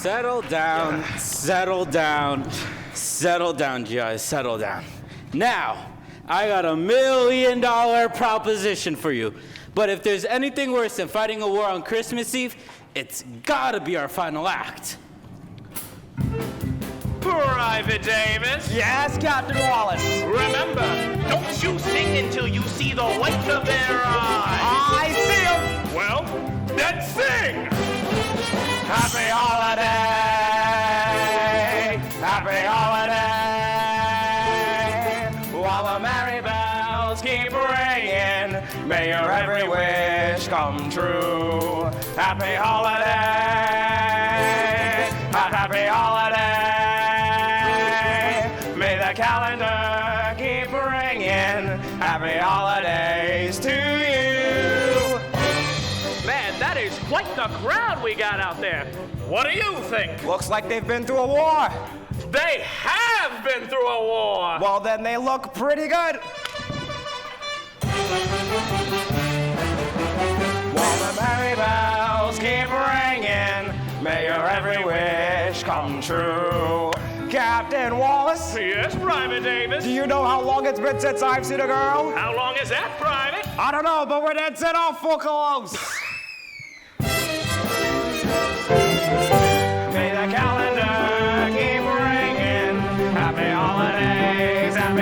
Settle down, settle down, settle down, G.I., settle down. Now, I got $1 million proposition for you. But if there's anything worse than fighting a war on Christmas Eve, it's gotta be our final act. Private Davis. Yes, Captain Wallace. Remember, don't you sing until you see the whites of their eyes. I see him. Well, then sing. Happy holiday. Happy holiday. While the merry bells keep ringing, may your every wish come true. Happy holiday. Happy holiday. May the calendar keep ringing. Happy holidays to you. Man, that is quite the crowd we got out there. What do you think? Looks like they've been through a war. They have been through a war. Well, then they look pretty good. While the merry bells keep ringing, may your every wish come true. Captain Wallace? Yes, Private Davis. Do you know how long it's been since I've seen a girl? How long is that, Private? I don't know, but we're dead set off for close. May the calendar keep ringing. Happy holidays to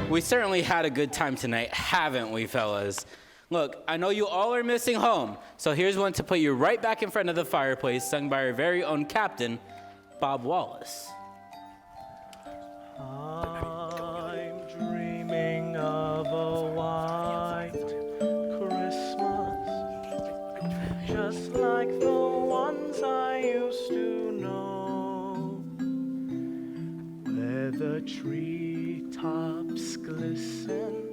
We certainly had a good time tonight, haven't we, fellas? Look, I know you all are missing home, so here's one to put you right back in front of the fireplace, sung by our very own captain, Bob Wallace. I'm dreaming of a white Christmas, just like the ones I used to know, where the treetops glisten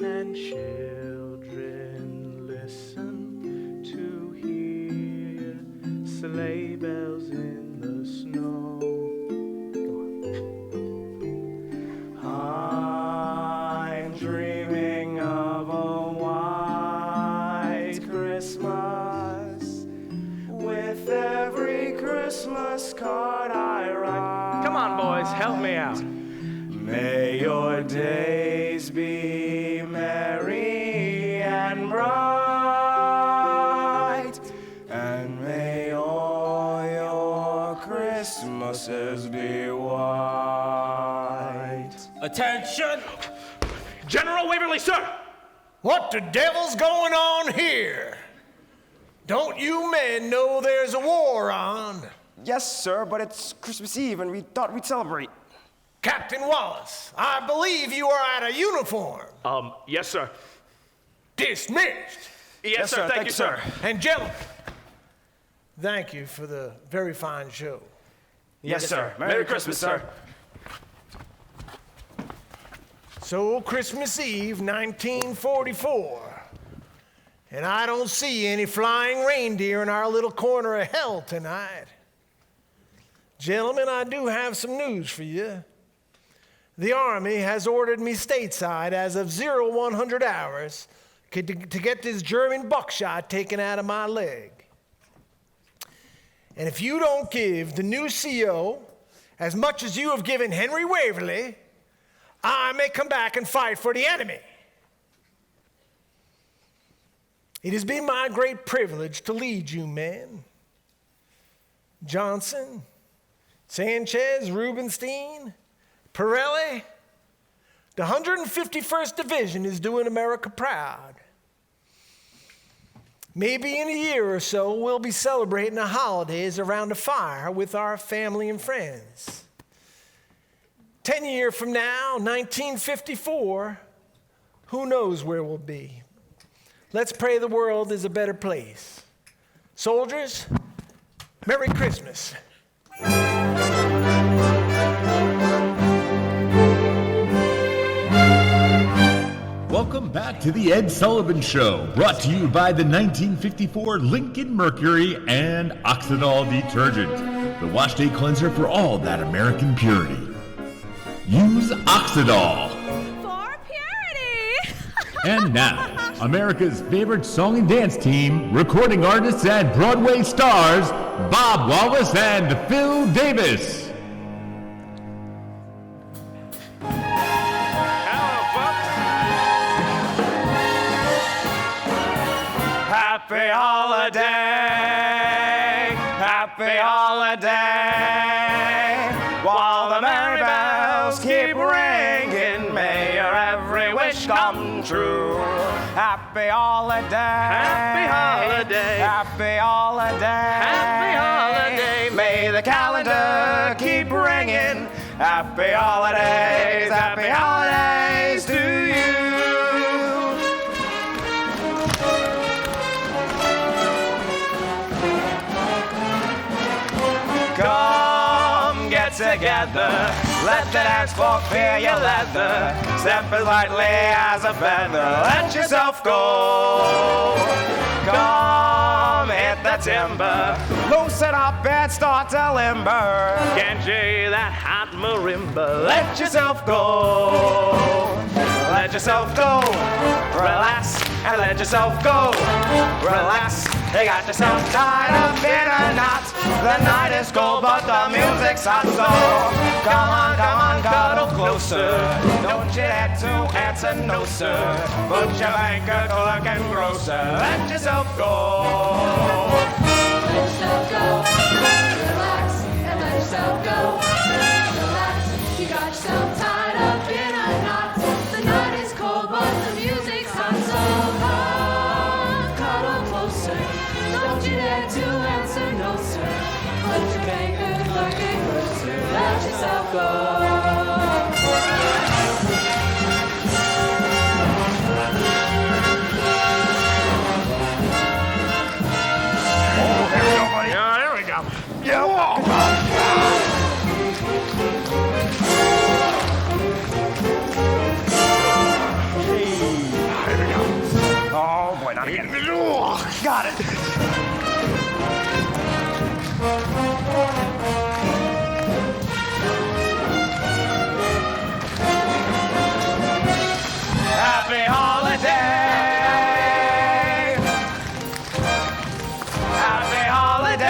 and children listen to hear sleigh bells in the snow. I'm dreaming of a white Christmas with every Christmas card I write. Come on, boys, help me out. May your days be merry and bright, and may all your Christmases be white. Attention! General Waverly, sir. What the devil's going on here? Don't you men know there's a war on? Yes, sir, but it's Christmas Eve and we thought we'd celebrate. Captain Wallace, I believe you are out of uniform. Yes, sir. Dismissed. Yes, sir. Thank you, sir. And gentlemen, thank you for the very fine show. Yes, sir. Merry Christmas, sir. So, Christmas Eve, 1944. And I don't see any flying reindeer in our little corner of hell tonight. Gentlemen, I do have some news for you. The Army has ordered me stateside as of 0100 hours to get this German buckshot taken out of my leg. And if you don't give the new CO as much as you have given Henry Waverly, I may come back and fight for the enemy. It has been my great privilege to lead you men. Johnson, Sanchez, Rubenstein, Pirelli, the 151st Division is doing America proud. Maybe in a year or so, we'll be celebrating the holidays around a fire with our family and friends. 10 years from now, 1954, who knows where we'll be. Let's pray the world is a better place. Soldiers, Merry Christmas. welcome back to the Ed Sullivan Show, brought to you by the 1954 Lincoln Mercury and Oxidol detergent, the wash day cleanser for all that American purity. Use Oxidol. For purity! And now, America's favorite song and dance team, recording artists and Broadway stars, Bob Wallace and Phil Davis. Happy holiday, happy holiday. While the merry bells keep ringing, may your every wish come true. Happy holiday, Happy holiday. happy holiday, Happy holiday. May the calendar keep ringing. Happy holidays to you. Come get together, let the dance floor clear your leather. Step as lightly as a feather, let yourself go. Come hit the timber, loosen up and start to limber. Genji, that hot marimba. Let yourself go. Let yourself go. Relax and let yourself go. Relax. You got yourself tied up in a knot. The night is cold, but the music's hot. So come on, cuddle closer. Don't you dare to answer no, sir. Put your banker, clerk, and grocer. Let yourself go. Let yourself go. Relax and let yourself go. Relax. You got yourself tied up in a knot. The night is cold, but the music's hot. So come, cuddle closer. Don't you dare to answer no, sir. Put your banker, clerk, and grocer. Let yourself go. Yeah, there we go. Yeah, walk. Oh boy, not again. Got it. Happy holiday. Happy holiday.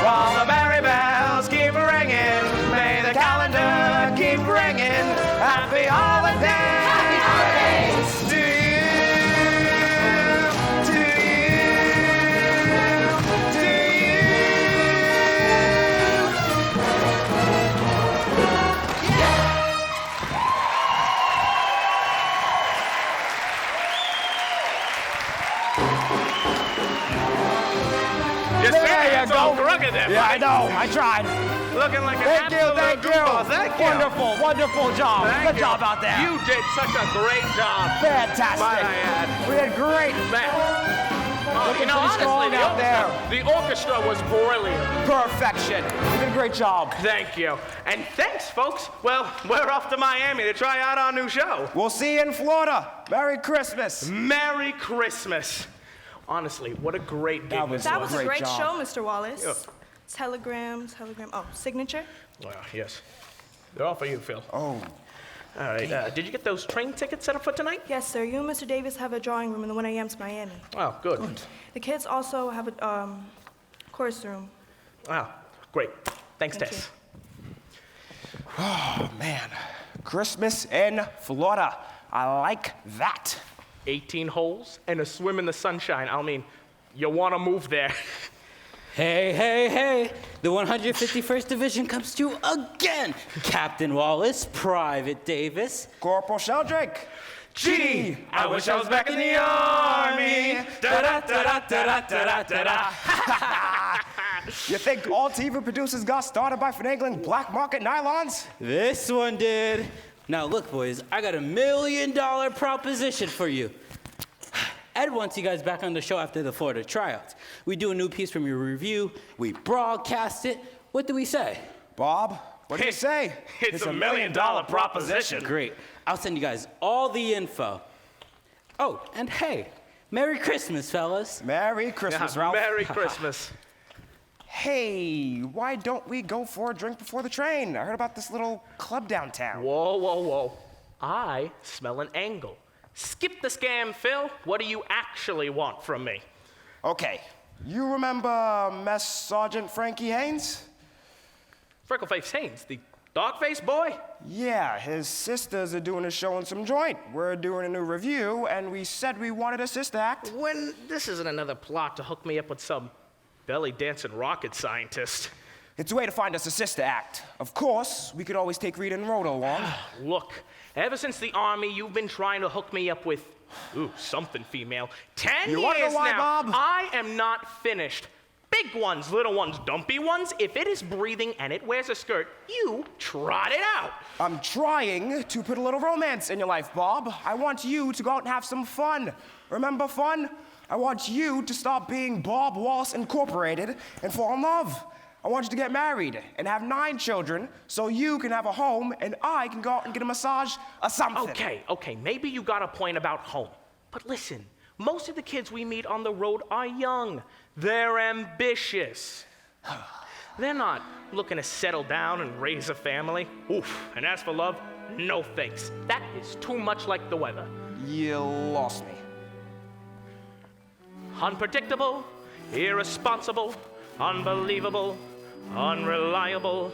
While the merry bells keep ringing, may the calendar keep ringing. Happy holidays. Happy holidays. To you. To you. To Your There stand's you all go. crooked there, Yeah, I buddy. know. I tried. Looking like an Thank you, absolute thank you. goofball. Thank you. Wonderful, wonderful job. Thank Good you. job out there. You did such a great job. Fantastic. Might I add. We did great. Man. Looking pretty honestly, strong the out there. orchestra was brilliant. Perfection. You did a great job. Thank you. And thanks, folks. Well, we're off to Miami to try out our new show. We'll see you in Florida. Merry Christmas. Merry Christmas. Honestly, what a great gig. That was That was a great job. show, Mr. Wallace. Yeah. Telegram. Oh, signature? Well, yes. They're all for you, Phil. Oh. All right. Did you get those train tickets set up for tonight? Yes, sir. You and Mr. Davis have a drawing room in the 1 a.m. to Miami. Oh, good. The kids also have a chorus room. Wow. Great. Thanks, Thank Tess. Oh, man. Christmas in Florida. I like that. 18 holes and a swim in the sunshine. I mean, you want to move there. Hey, hey, hey. The 151st Division comes to you again. Captain Wallace, Private Davis. Corporal Sheldrake. Gee, I wish I was back in the army. Da-da-da-da-da-da-da-da-da. You think all TV producers got started by finagling black market nylons? This one did. Now look, boys, I got $1 million proposition for you. Ed wants you guys back on the show after the Florida tryouts. We do a new piece from your review, we broadcast it. What do we say? Bob, What do you say? It's $1 million proposition. Great. I'll send you guys all the info. Oh, and hey, Merry Christmas, fellas. Merry Christmas, Ralph. Merry Christmas. Hey, why don't we go for a drink before the train? I heard about this little club downtown. Whoa, whoa, whoa. I smell an angle. Skip the scam, Phil. What do you actually want from me? Okay, you remember Mess Sergeant Frankie Haynes? Freckleface Haynes, the dog-faced boy? Yeah, his sisters are doing a show in some joint. We're doing a new review, and we said we wanted a sister act. When this isn't another plot to hook me up with some belly-dancing rocket scientist. It's a way to find us a sister act. Of course, we could always take Rita and Rhoda along. Look, ever since the army, you've been trying to hook me up with, something female. 10 You years wanna know why, now. Bob? I am not finished. Big ones, little ones, dumpy ones. If it is breathing and it wears a skirt, you trot it out. I'm trying to put a little romance in your life, Bob. I want you to go out and have some fun. Remember fun? I want you to stop being Bob Walsh Incorporated and fall in love. I want you to get married and have 9 children so you can have a home and I can go out and get a massage or something. Okay, maybe you got a point about home. But listen, most of the kids we meet on the road are young. They're ambitious. They're not looking to settle down and raise a family. Oof, and as for love, no thanks. That is too much like the weather. You lost me. Unpredictable, irresponsible, unbelievable, unreliable.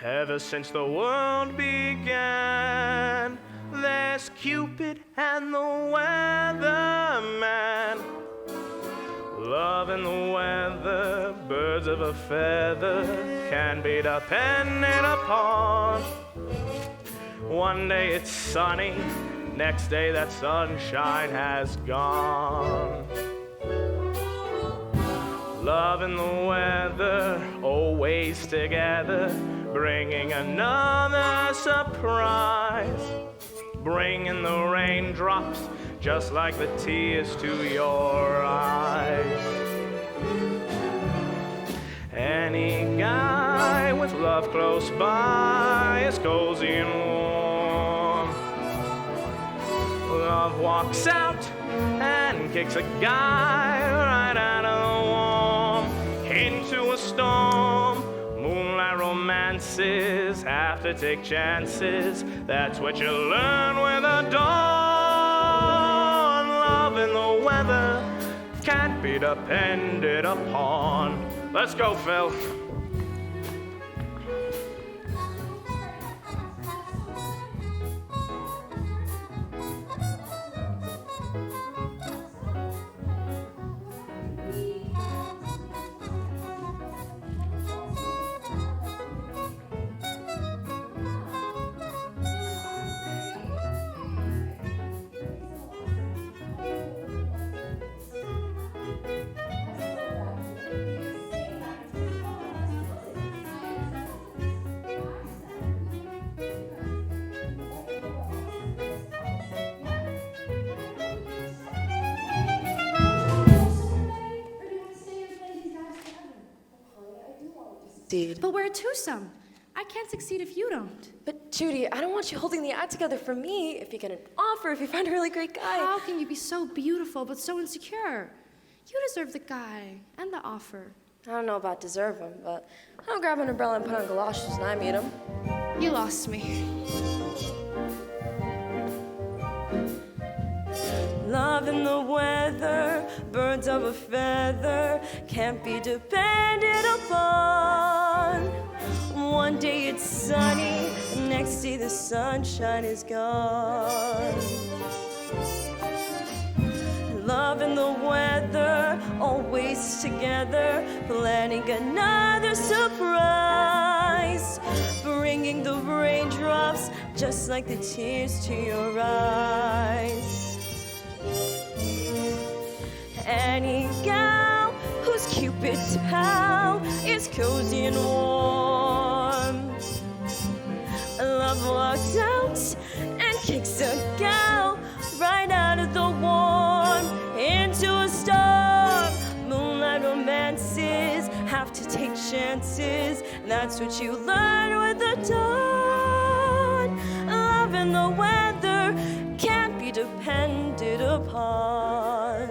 Ever since the world began, there's Cupid and the weatherman. Love and the weather, birds of a feather, can be depended upon. One day it's sunny, next day that sunshine has gone. Love and the weather, always together, bringing another surprise. Bringing the raindrops, just like the tears to your eyes. Any guy with love close by is cozy and warm. Love walks out and kicks a guy right out of the warm into a storm. Moonlight romances have to take chances. That's what you learn with a dawn. Love and the weather can't be depended upon. Let's go, Phil. But we're a twosome. I can't succeed if you don't. But Judy, I don't want you holding the act together for me. If you get an offer, if you find a really great guy. How can you be so beautiful but so insecure? You deserve the guy and the offer. I don't know about deserve him, but I'll grab an umbrella and put on galoshes when I meet him. You lost me. Love in the weather, birds of a feather, can't be depended upon. One day it's sunny, next day the sunshine is gone. Love in the weather, always together, planning another surprise. Bringing the raindrops, just like the tears to your eyes. Any gal who's Cupid's pal is cozy and warm. Love walks out and kicks a gal right out of the warm into a storm. Moonlight romances have to take chances. That's what you learn with the dawn. Love and the weather can't be depended upon.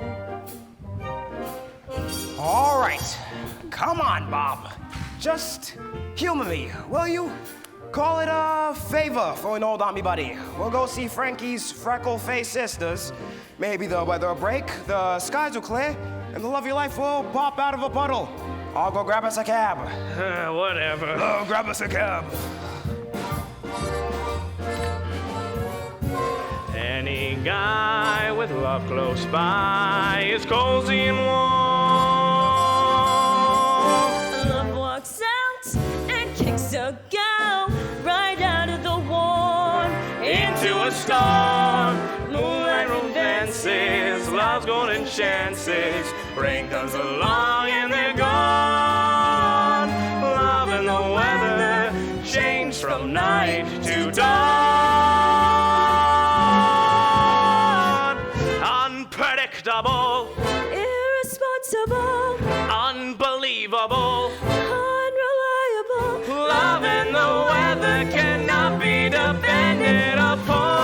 All right. Come on, Bob. Just humor me, will you? Call it a favor for an old army buddy. We'll go see Frankie's freckle-faced sisters. Maybe the weather will break, the skies will clear, and the love of your life will pop out of a puddle. I'll go grab us a cab. Whatever. Oh, grab us a cab. Any guy with love close by is cozy and warm. Love walks out and kicks a gal right out of the warm Into a storm, moonlight romances, love's golden chances. Rain comes along and they're gone. Love and the weather change from night to dawn. Unpredictable, irresponsible, unbelievable. unreliable. Love and the weather cannot be depended upon.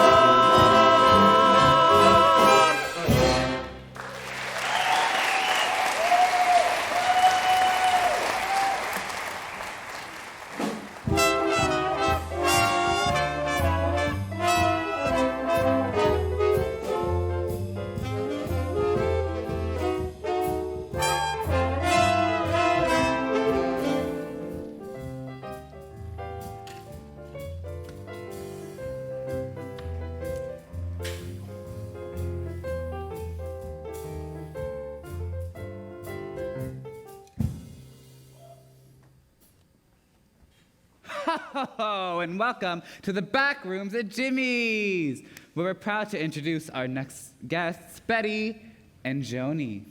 Oh, and welcome to the back rooms at Jimmy's, where we're proud to introduce our next guests, Betty and Joni.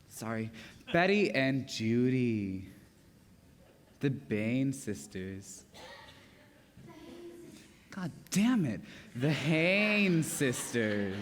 Sorry, Betty and Judy, the Bain sisters. God damn it, the Haynes sisters.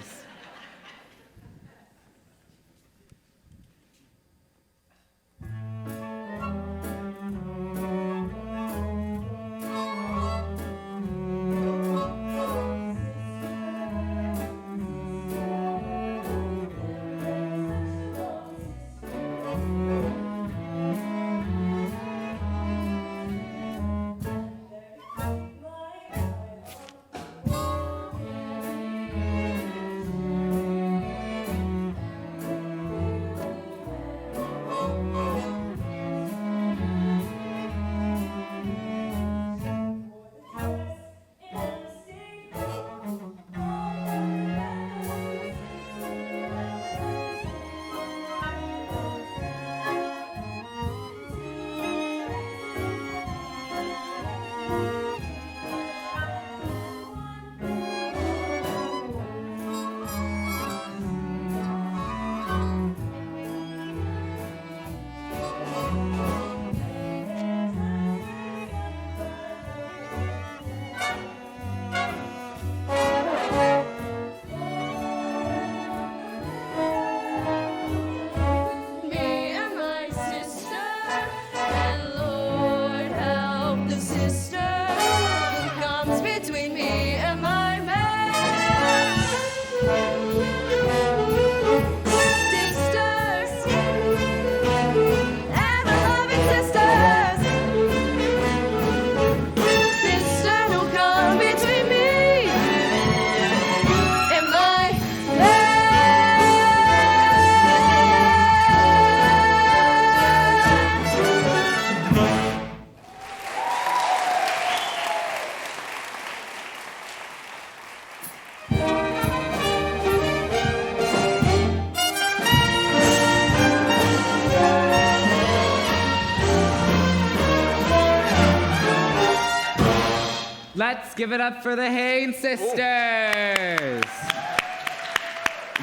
Let's give it up for the Haynes sisters.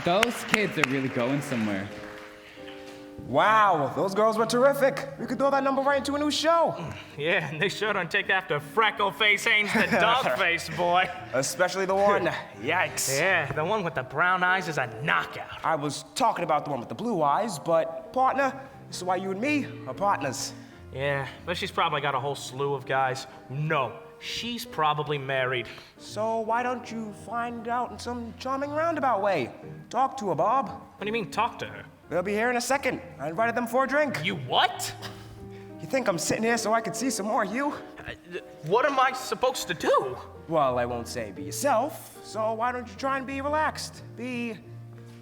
Those kids are really going somewhere. Wow, those girls were terrific. We could throw that number right into a new show. Yeah, and they sure don't take after Freckle-Face Haynes, the dog-faced boy. Especially the one. Yikes. Yeah, the one with the brown eyes is a knockout. I was talking about the one with the blue eyes, but partner, this is why you and me are partners. Yeah, but she's probably got a whole slew of guys. No, she's probably married. So why don't you find out in some charming roundabout way? Talk to her, Bob. What do you mean, talk to her? They'll be here in a second. I invited them for a drink. You what? You think I'm sitting here so I could see some more of you? What am I supposed to do? Well, I won't say be yourself, so why don't you try and be relaxed? Be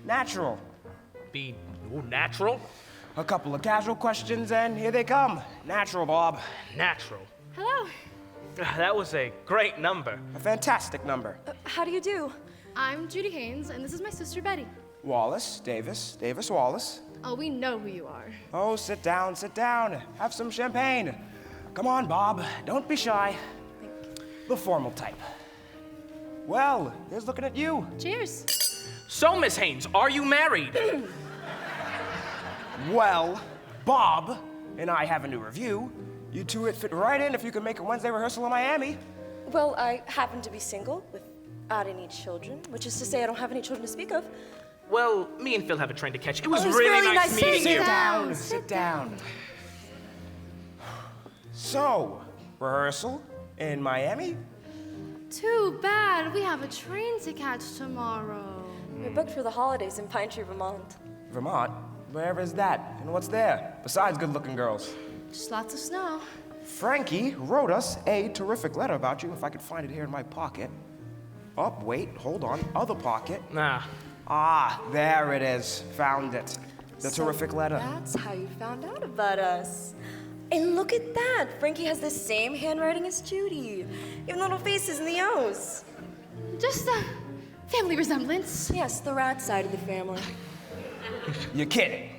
natural. Be natural? A couple of casual questions, and here they come. Natural, Bob. Natural. Hello. That was a great number. A fantastic number. How do you do? I'm Judy Haynes, and this is my sister Betty. Wallace, Davis Wallace. Oh, we know who you are. Oh, sit down, sit down. Have some champagne. Come on, Bob. Don't be shy. The formal type. Well, here's looking at you. Cheers. So, Miss Haynes, are you married? Well, Bob and I have a new review. You two would fit right in if you could make a Wednesday rehearsal in Miami. Well, I happen to be single without any children, which is to say I don't have any children to speak of. Well, me and Phil have a train to catch. It was Oh, it's really really nice nice meeting seeing you. you. Down, sit down. So, rehearsal in Miami? Too bad. We have a train to catch tomorrow. We're booked for the holidays in Pine Tree, Vermont. Vermont? Wherever is that? And what's there, besides good-looking girls? Just lots of snow. Frankie wrote us a terrific letter about you, if I could find it here in my pocket. Oh, wait, hold on. Other pocket. Nah. Ah, there it is. Found it. The So terrific letter. That's how you found out about us. And look at that. Frankie has the same handwriting as Judy. Even little faces in the O's. Just a family resemblance. Yes, the rat side of the family. You're kidding.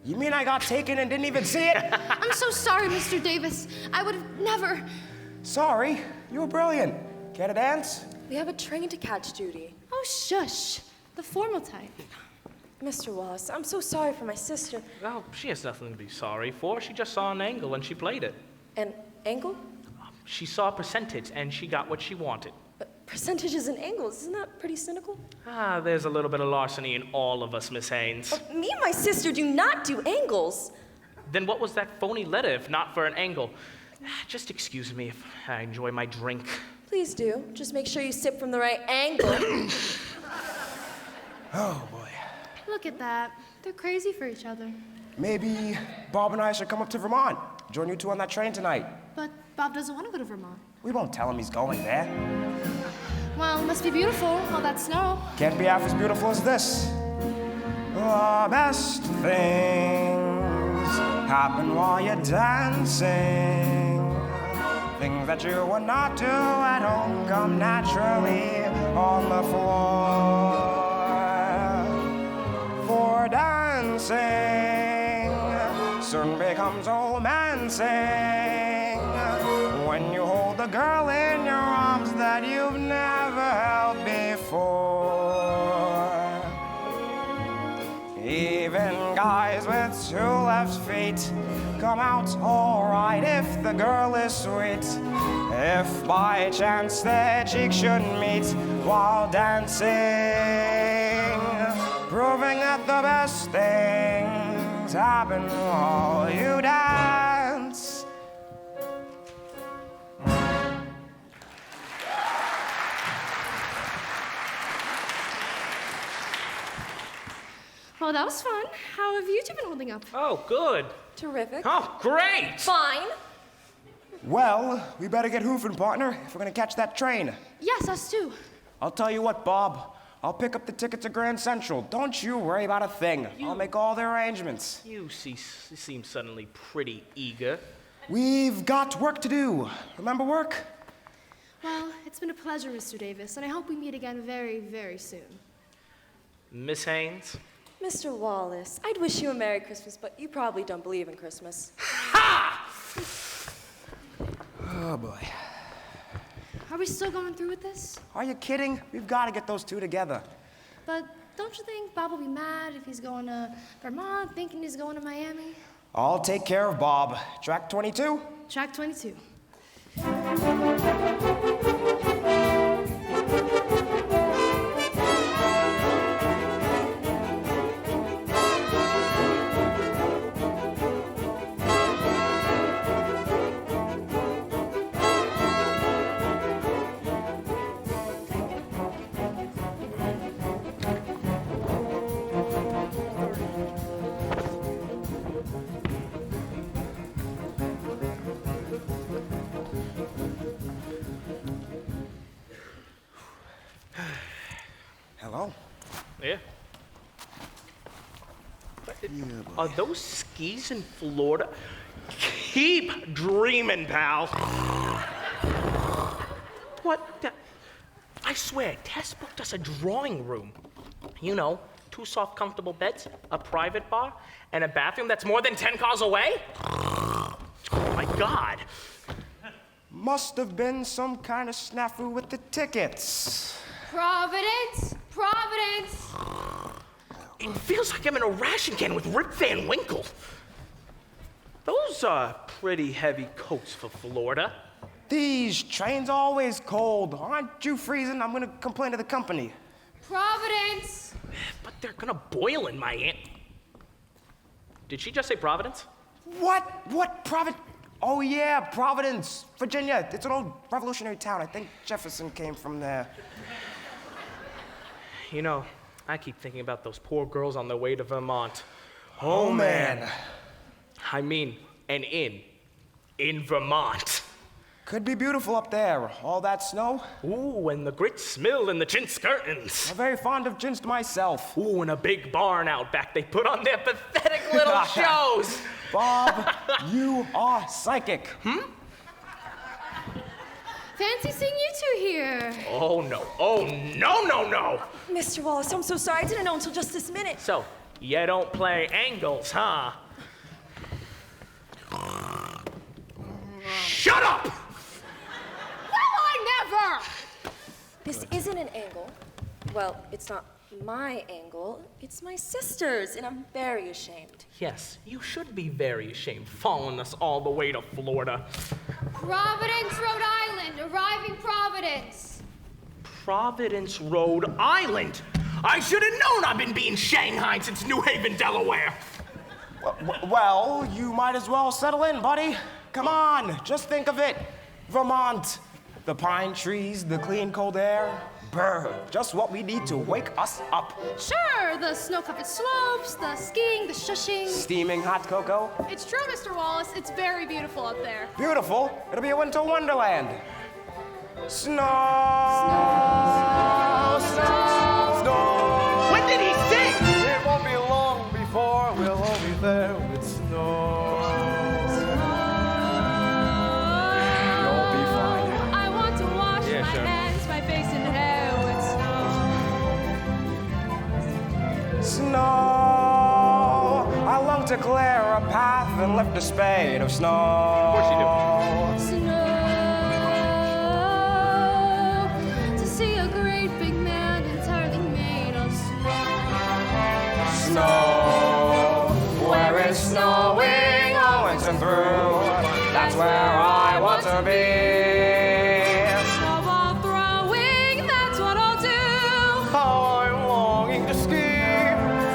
You mean I got taken and didn't even see it? I'm so sorry, Mr. Davis. I would have never. Sorry. You were brilliant. Care to dance? We have a train to catch, Judy. Oh, shush. The formal type. Mr. Wallace, I'm so sorry for my sister. Well, she has nothing to be sorry for. She just saw an angle and she played it. An angle? She saw a percentage and she got what she wanted. Percentages and angles, isn't that pretty cynical? Ah, there's a little bit of larceny in all of us, Miss Haynes. Me and my sister do not do angles. Then what was that phony letter if not for an angle? Just excuse me if I enjoy my drink. Please do. Just make sure you sip from the right angle. Oh, boy. Look at that. They're crazy for each other. Maybe Bob and I should come up to Vermont. Join you two on that train tonight. But Bob doesn't want to go to Vermont. We won't tell him he's going there. Well, it must be beautiful, all that snow. Can't be half as beautiful as this. The best things happen while you're dancing. Things that you would not do at home come naturally on the floor. For dancing soon becomes romancing when you hold the girl in your arms that you've never held before. Even guys with two left feet come out alright if the girl is sweet. If by chance their cheeks should meet while dancing, proving that the best things happen while you dance. Well, that was fun. How have you two been holding up? Oh, good. Terrific. Oh, great. Fine. Well, we better get hoofing, partner, if we're gonna catch that train. Yes, us too. I'll tell you what, Bob. I'll pick up the ticket to Grand Central. Don't you worry about a thing. I'll make all the arrangements. You seem suddenly pretty eager. We've got work to do. Remember work? Well, it's been a pleasure, Mr. Davis, and I hope we meet again very, very soon. Miss Haynes? Mr. Wallace, I'd wish you a Merry Christmas, but you probably don't believe in Christmas. Oh, boy. Are we still going through with this? Are you kidding? We've got to get those two together. But don't you think Bob will be mad if he's going to Vermont thinking he's going to Miami? I'll take care of Bob. Track 22. Track 22. Yeah. Are those skis in Florida? Keep dreaming, pal. What the? I swear, Tess booked us a drawing room. You know, 2 soft, comfortable beds, a private bar, and a bathroom that's more than 10 cars away? Oh my God. Must have been some kind of snafu with the tickets. Providence! Providence! It feels like I'm in a ration can with Rip Van Winkle. Those are pretty heavy coats for Florida. These trains are always cold. Aren't you freezing? I'm gonna complain to the company. Providence! But they're gonna boil in my aunt. Did she just say Providence? What? What? Oh yeah, Providence, Virginia. It's an old revolutionary town. I think Jefferson came from there. You know, I keep thinking about those poor girls on their way to Vermont. Oh man. I mean, an inn in Vermont. Could be beautiful up there. All that snow. Ooh, and the grits smell and the chintz curtains. I'm very fond of ginst myself. Ooh, and a big barn out back. They put on their pathetic little shows. Bob, you are psychic. Fancy seeing you two here. Oh, no. Oh, no. Mr. Wallace, I'm so sorry. I didn't know until just this minute. So, you don't play angles, huh? Shut up! Well, I never! This isn't an angle. Well, it's not my angle. It's my sister's, and I'm very ashamed. Yes, you should be very ashamed following us all the way to Florida. Providence, Rhode Island. Arriving Providence. Providence, Rhode Island. I should have known I've been being Shanghaied since New Haven, Delaware. Well, you might as well settle in, buddy. Come on, just think of it. Vermont. The pine trees, the clean, cold air. Brr, just what we need to wake us up. Sure, the snow-covered slopes, the skiing, the shushing. Steaming hot cocoa. It's true, Mr. Wallace. It's very beautiful up there. Beautiful. It'll be a winter wonderland. Snow. When did he sing? It won't be long before we'll all be there with snow. You'll be fine. I want to wash my hands, my face, and hair with snow. Snow. I long to clear a path and lift a spade of snow. Of course you do. Snow. To see a great big man entirely made of snow. Snow. Where it's snowing all winter through. That's where I want to be. Snowball throwing, that's what I'll do. How I'm longing to ski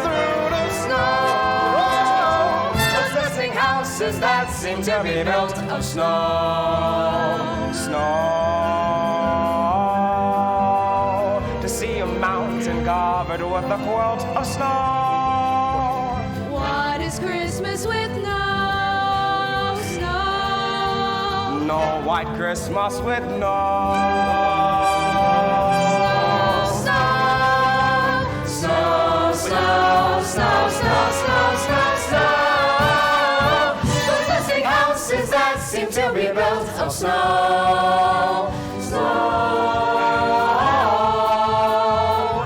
through the Snow. Possessing houses that seem to be built of snow. Snow. To see a mountain covered with a quilt of snow. What is Christmas with no snow? No white Christmas with no Snow, snow, snow, snow, snow, snow, snow, snow. Possessing houses that seem to be built of snow. Snow.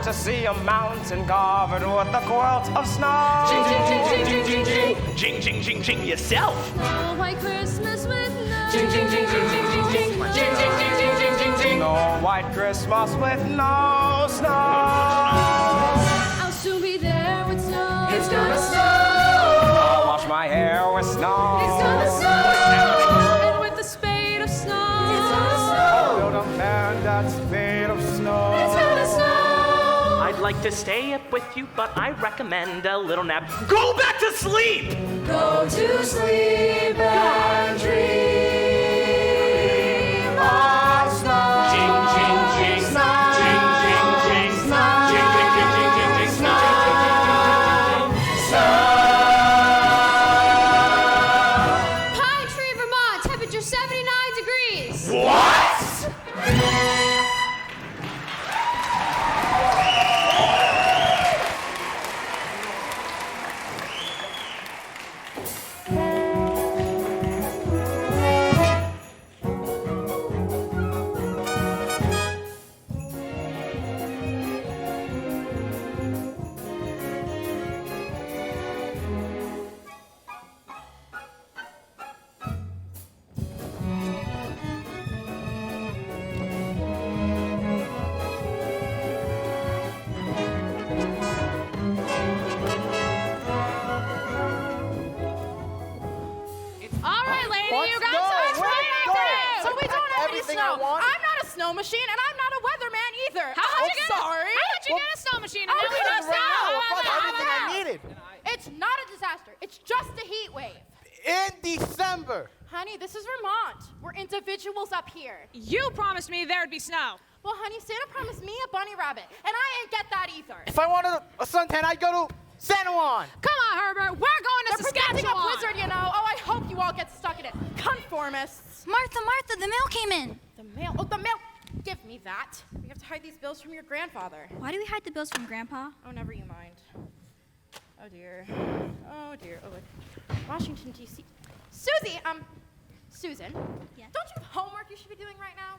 To see a mountain covered with a quilt of snow. Jing, jing, jing, jing, jing, jing, jing. Jing, jing, jing, jing yourself. no white Christmas with no. Jing, jing, jing, jing, jing, jing, jing. Jing, jing, jing, jing, jing, jing, jing. No white Christmas with no snow. I'll soon be there with snow. It's gonna snow. I'll wash my hair with snow. It's gonna snow. And with a spade of snow. It's gonna snow. Build a man that's made of snow. It's gonna snow. I'd like to stay up with you, but I recommend a little nap. Go back to sleep! Go to sleep and dream of snow. Jing, jing, jing. Snow. Jing, jing, jing. Snow. Jing, jing, jing, jing, jing, jing. Pine Tree, Vermont, temperature 79 degrees. What? a snow machine, and I'm not a weatherman either. Sorry. How did you get a snow machine? And Oh, now we come don't on. snow. Everything I needed. It's not a disaster. It's just a heat wave. In December. Honey, this is Vermont. We're individuals up here. You promised me there'd be snow. Well, honey, Santa promised me a bunny rabbit, and I ain't get that either. If I wanted a suntan, I'd go to San Juan. Come on, Herbert. We're going to They're protecting a Saskatchewan. blizzard, you know. Oh, I hope you all get stuck in it. Conformists. Martha, the mail came in. The mail. Oh, the mail. Give me that. We have to hide these bills from your grandfather. Why do we hide the bills from Grandpa? Oh, never you mind. Oh, dear. Oh, dear. Oh, look. Washington, D.C. Susan. Yeah? Don't you have homework you should be doing right now?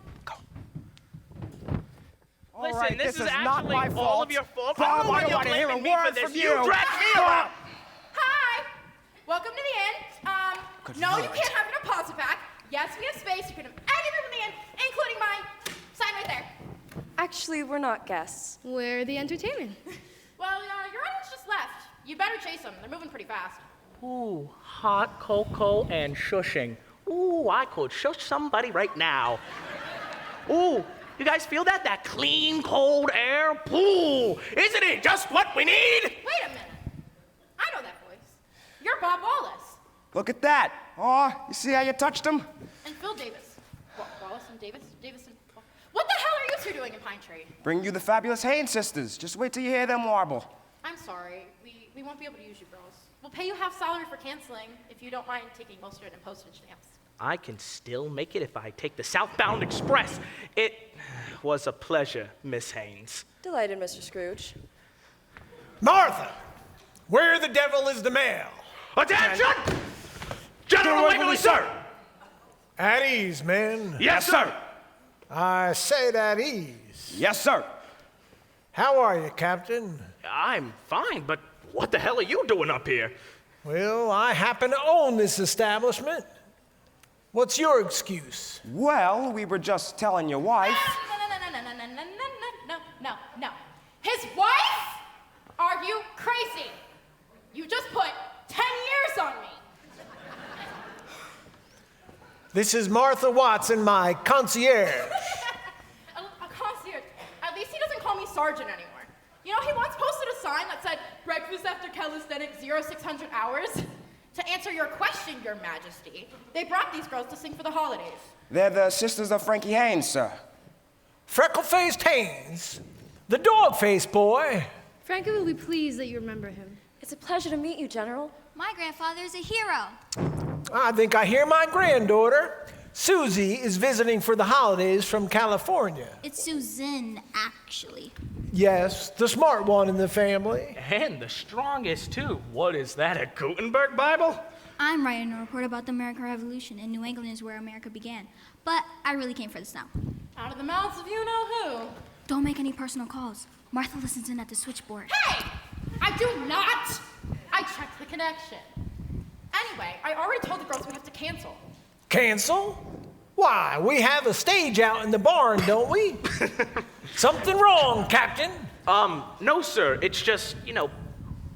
All Listen, right, this is not my actually fault. all of your fault. Bob, I don't I want don't you want to hear a blaming me for word this. from You you. dragged me along. Hi. Welcome to the inn. No, you can't have a deposit back. Yes, we have space. You can have any room in the inn, including mine. Sign right there. Actually, we're not guests. We're the entertainment. Well, your audience just left. You better chase them. They're moving pretty fast. Ooh, hot cocoa and shushing. Ooh, I could shush somebody right now. Ooh, you guys feel that? That clean, cold air? Ooh, isn't it just what we need? Wait a minute. I know that voice. You're Bob Wallace. Look at that. Oh, you see how you touched him? And Phil Davis. Wallace and Davis? Davison. What the hell are you two doing in Pine Tree? Bring you the fabulous Haynes sisters. Just wait till you hear them warble. I'm sorry. We won't be able to use you girls. We'll pay you half salary for canceling if you don't mind taking most of it in postage stamps. I can still make it if I take the southbound express. It was a pleasure, Miss Haynes. Delighted, Mr. Scrooge. Martha, where the devil is the mail? Attention! General Waverly, sir! At ease, men. Yes, sir! I said at ease. Yes, sir. How are you, Captain? I'm fine, but what the hell are you doing up here? Well, I happen to own this establishment. What's your excuse? Well, we were just telling your wife. No. His wife? Are you crazy? You just put 10 years on me. This is Martha Watson, my concierge. A concierge. At least he doesn't call me sergeant anymore. You know, he once posted a sign that said, breakfast after calisthenics, 0600 hours. To answer your question, Your Majesty, they brought these girls to sing for the holidays. They're the sisters of Frankie Haynes, sir. Freckle-faced Haynes, the dog-faced boy. Frankie will be pleased that you remember him. It's a pleasure to meet you, General. My grandfather's a hero. I think I hear my granddaughter. Susie is visiting for the holidays from California. It's Susan, actually. Yes, the smart one in the family. And the strongest, too. What is that, a Gutenberg Bible? I'm writing a report about the American Revolution, and New England is where America began. But I really came for the snow. Out of the mouths of you-know-who. Don't make any personal calls. Martha listens in at the switchboard. Hey! I do not! I checked the connection. Anyway, I already told the girls we have to cancel. Cancel? Why, we have a stage out in the barn, don't we? Something wrong, Captain? No, sir. It's just,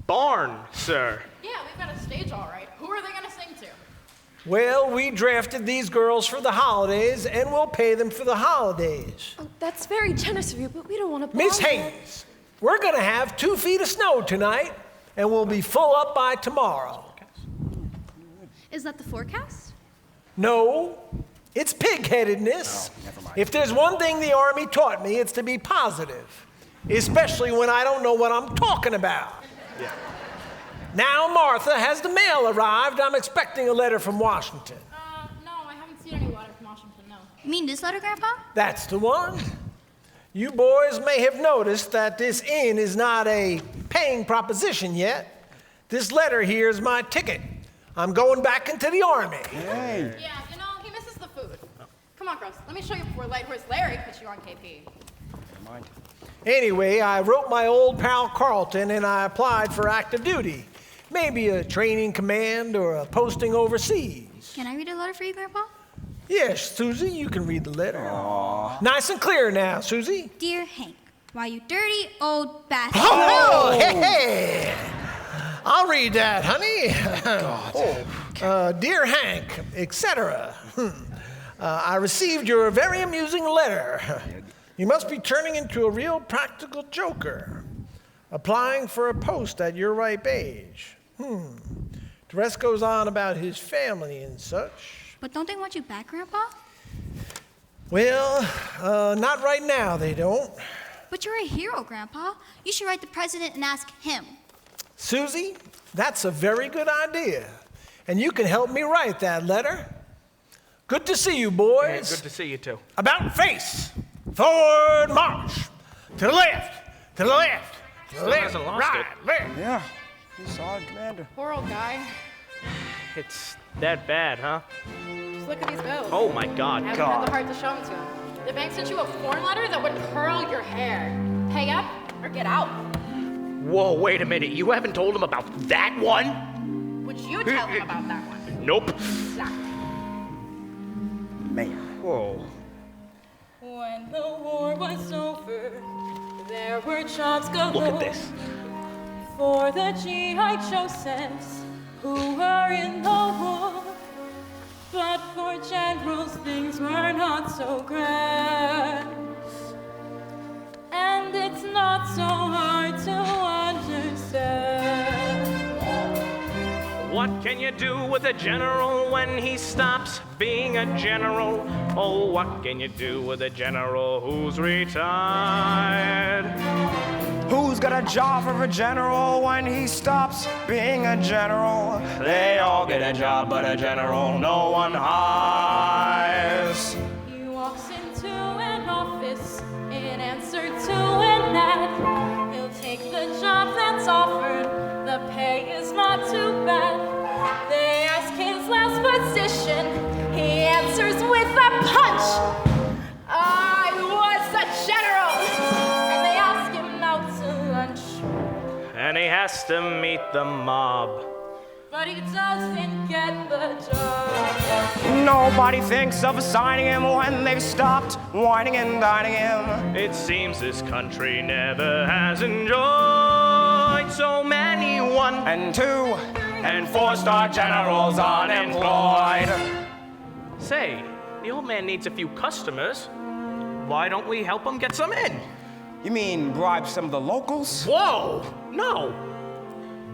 barn, sir. Yeah, we've got a stage all right. Who are they gonna sing to? Well, we drafted these girls for the holidays, and we'll pay them for the holidays. Oh, that's very generous of you, but we don't want to Miss bother. Haynes, we're gonna have 2 feet of snow tonight, and we'll be full up by tomorrow. Is that the forecast? No, it's pig-headedness. never mind. If there's one thing the Army taught me, it's to be positive, especially when I don't know what I'm talking about. Yeah. Now, Martha, has the mail arrived? I'm expecting a letter from Washington. No, I haven't seen any letter from Washington, no. You mean this letter, Grandpa? That's the one. You boys may have noticed that this inn is not a paying proposition yet. This letter here is my ticket. I'm going back into the Army. Hey. Yeah, he misses the food. Come on, girls, let me show you before Larry puts you on KP. Never mind. Anyway, I wrote my old pal Carlton and I applied for active duty. Maybe a training command or a posting overseas. Can I read a letter for you, Grandpa? Yes, Susie, you can read the letter. Aww. Nice and clear now, Susie. Dear Hank, why you dirty old bastard. Oh, hey! I'll read that, honey. Dear Hank, etc. I received your very amusing letter. You must be turning into a real practical joker, applying for a post at your ripe age. The rest goes on about his family and such. But don't they want you back, Grandpa? Well, not right now, they don't. But you're a hero, Grandpa. You should write the president and ask him. Susie, that's a very good idea. And you can help me write that letter. Good to see you, boys. Yeah, good to see you, too. About face. Forward march. To the left. To the left. To the Still left. hasn't lost Right. it. Left. Yeah, you saw it, Commander. Poor old guy. It's that bad, huh? Just look at these bills. Oh, my God. I haven't had the heart to show them to him. The bank sent you a form letter that would curl your hair. Pay up or get out. Whoa, wait a minute. You haven't told him about that one? Would you tell him about that one? Nope. Exactly. Man. Whoa. When the war was over, there were jobs galore. Look at this. For the G.I. Josephs who were in the war. But for generals, things were not so grand. And it's not so hard to understand. What can you do with a general when he stops being a general? Oh, what can you do with a general who's retired? Who's got a job for a general when he stops being a general? They all get a job, but a general no one hires. He walks into an office in answer to an ad. He'll take the job that's offered. The pay is not too bad. They ask his last position. He answers with a punch. I was a general. And they ask him out to lunch. And he has to meet the mob. But he doesn't get the job. Nobody thinks of assigning him when they've stopped whining and dining him. It seems this country never has enjoyed so many 1 and 2 and 4-star generals unemployed. Say, the old man needs a few customers. Why don't we help him get some in? You mean bribe some of the locals? Whoa! No!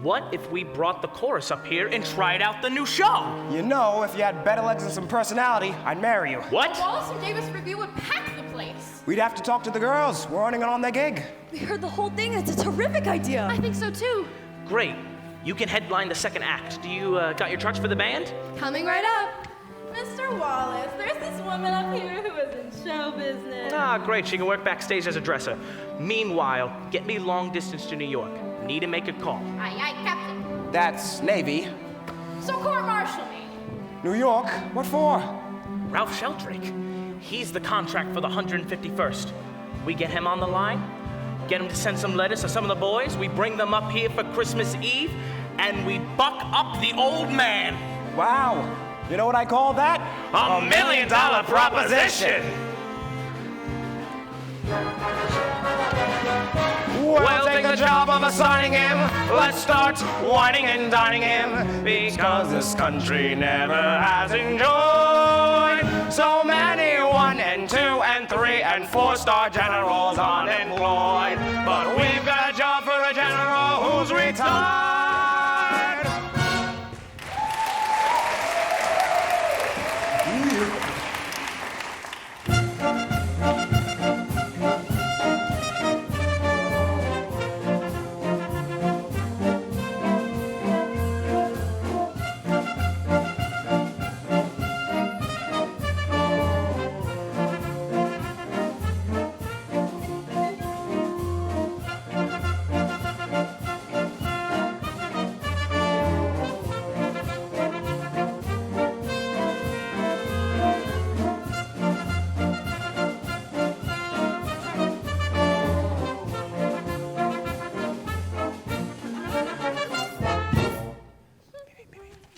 What if we brought the chorus up here and tried out the new show? You know, if you had better legs and some personality, I'd marry you. What? Wallace and Davis Review would pack the place. We'd have to talk to the girls. We're earning it on their gig. We heard the whole thing. It's a terrific idea. I think so too. Great. You can headline the second act. Do you got your trucks for the band? Coming right up. Mr. Wallace, there's this woman up here who is in show business. Ah, great. She can work backstage as a dresser. Meanwhile, get me long distance to New York. Need to make a call. Aye, aye, Captain. That's Navy. So court-martial me. New York? What for? Ralph Sheldrake. He's the contract for the 151st. We get him on the line, get him to send some letters to some of the boys, we bring them up here for Christmas Eve, and we buck up the old man. Wow. You know what I call that? A $1 million proposition. We'll take the job of assigning him. Let's start whining and dining him. Because this country never has enjoyed so many 1 and 2 and 3 and 4-star generals unemployed. But we've got a job for a general who's retired.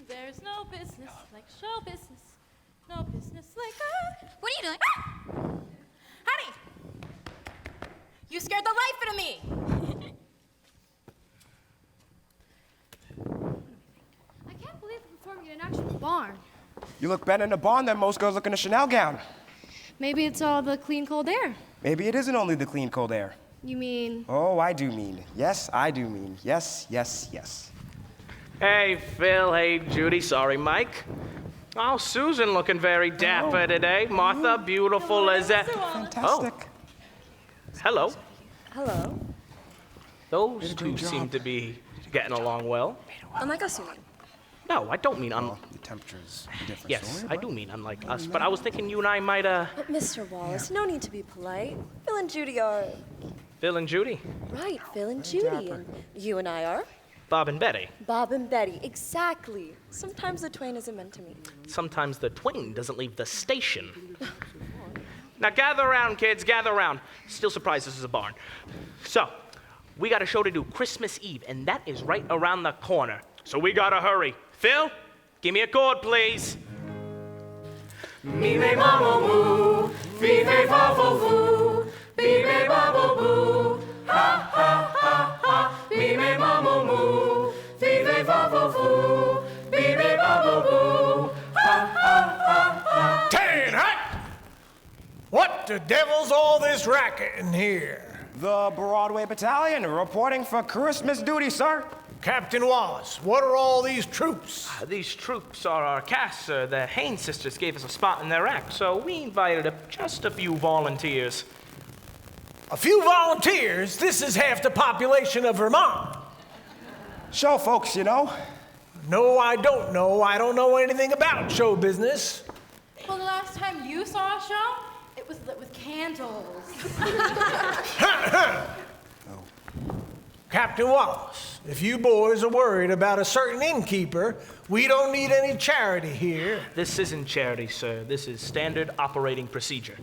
There's no business like show business. No business like that. What are you doing? Ah! Honey! You scared the life out of me! I can't believe we're performing in an actual barn. You look better in a barn than most girls look in a Chanel gown. Maybe it's all the clean, cold air. Maybe it isn't only the clean, cold air. You mean? Oh, I do mean. Yes, I do mean. Yes, yes, yes. Hey, Phil. Hey, Judy. Sorry, Mike. Oh, Susan looking very dapper today. Martha, beautiful as that. Fantastic. Oh. Hello. Hello. Those two seem to be getting along well. Unlike us, you mean? No, I don't mean The temperature's a different Yes, story, I but- do mean unlike us, but I was thinking you and I might, But Mr. Wallace, no need to be polite. Phil and Judy are... Phil and Judy, Right, Phil and Judy. And you and I are? Bob and Betty. Bob and Betty, exactly. Sometimes the twain isn't meant to meet. Sometimes the twain doesn't leave the station. Now gather around, kids, gather around. Still surprised this is a barn. So, we got a show to do Christmas Eve, and that is right around the corner. So we gotta hurry. Phil, give me a chord, please. Me me mamo moo, fee fe fa fo foo, be me babo boo, ha ha ha ha. Me me mamo moo, fee fe fa fo foo, be me babo boo, ha ha ha ha. Tan hut! What the devil's all this racket in here? The Broadway Battalion reporting for Christmas duty, sir. Captain Wallace, what are all these troops? These troops are our cast, sir. The Haynes sisters gave us a spot in their act, so we invited just a few volunteers. A few volunteers? This is half the population of Vermont. Show folks, you know. No, I don't know. I don't know anything about show business. Well, the last time you saw a show, it was lit with candles. Captain Wallace, if you boys are worried about a certain innkeeper, we don't need any charity here. This isn't charity, sir. This is standard operating procedure.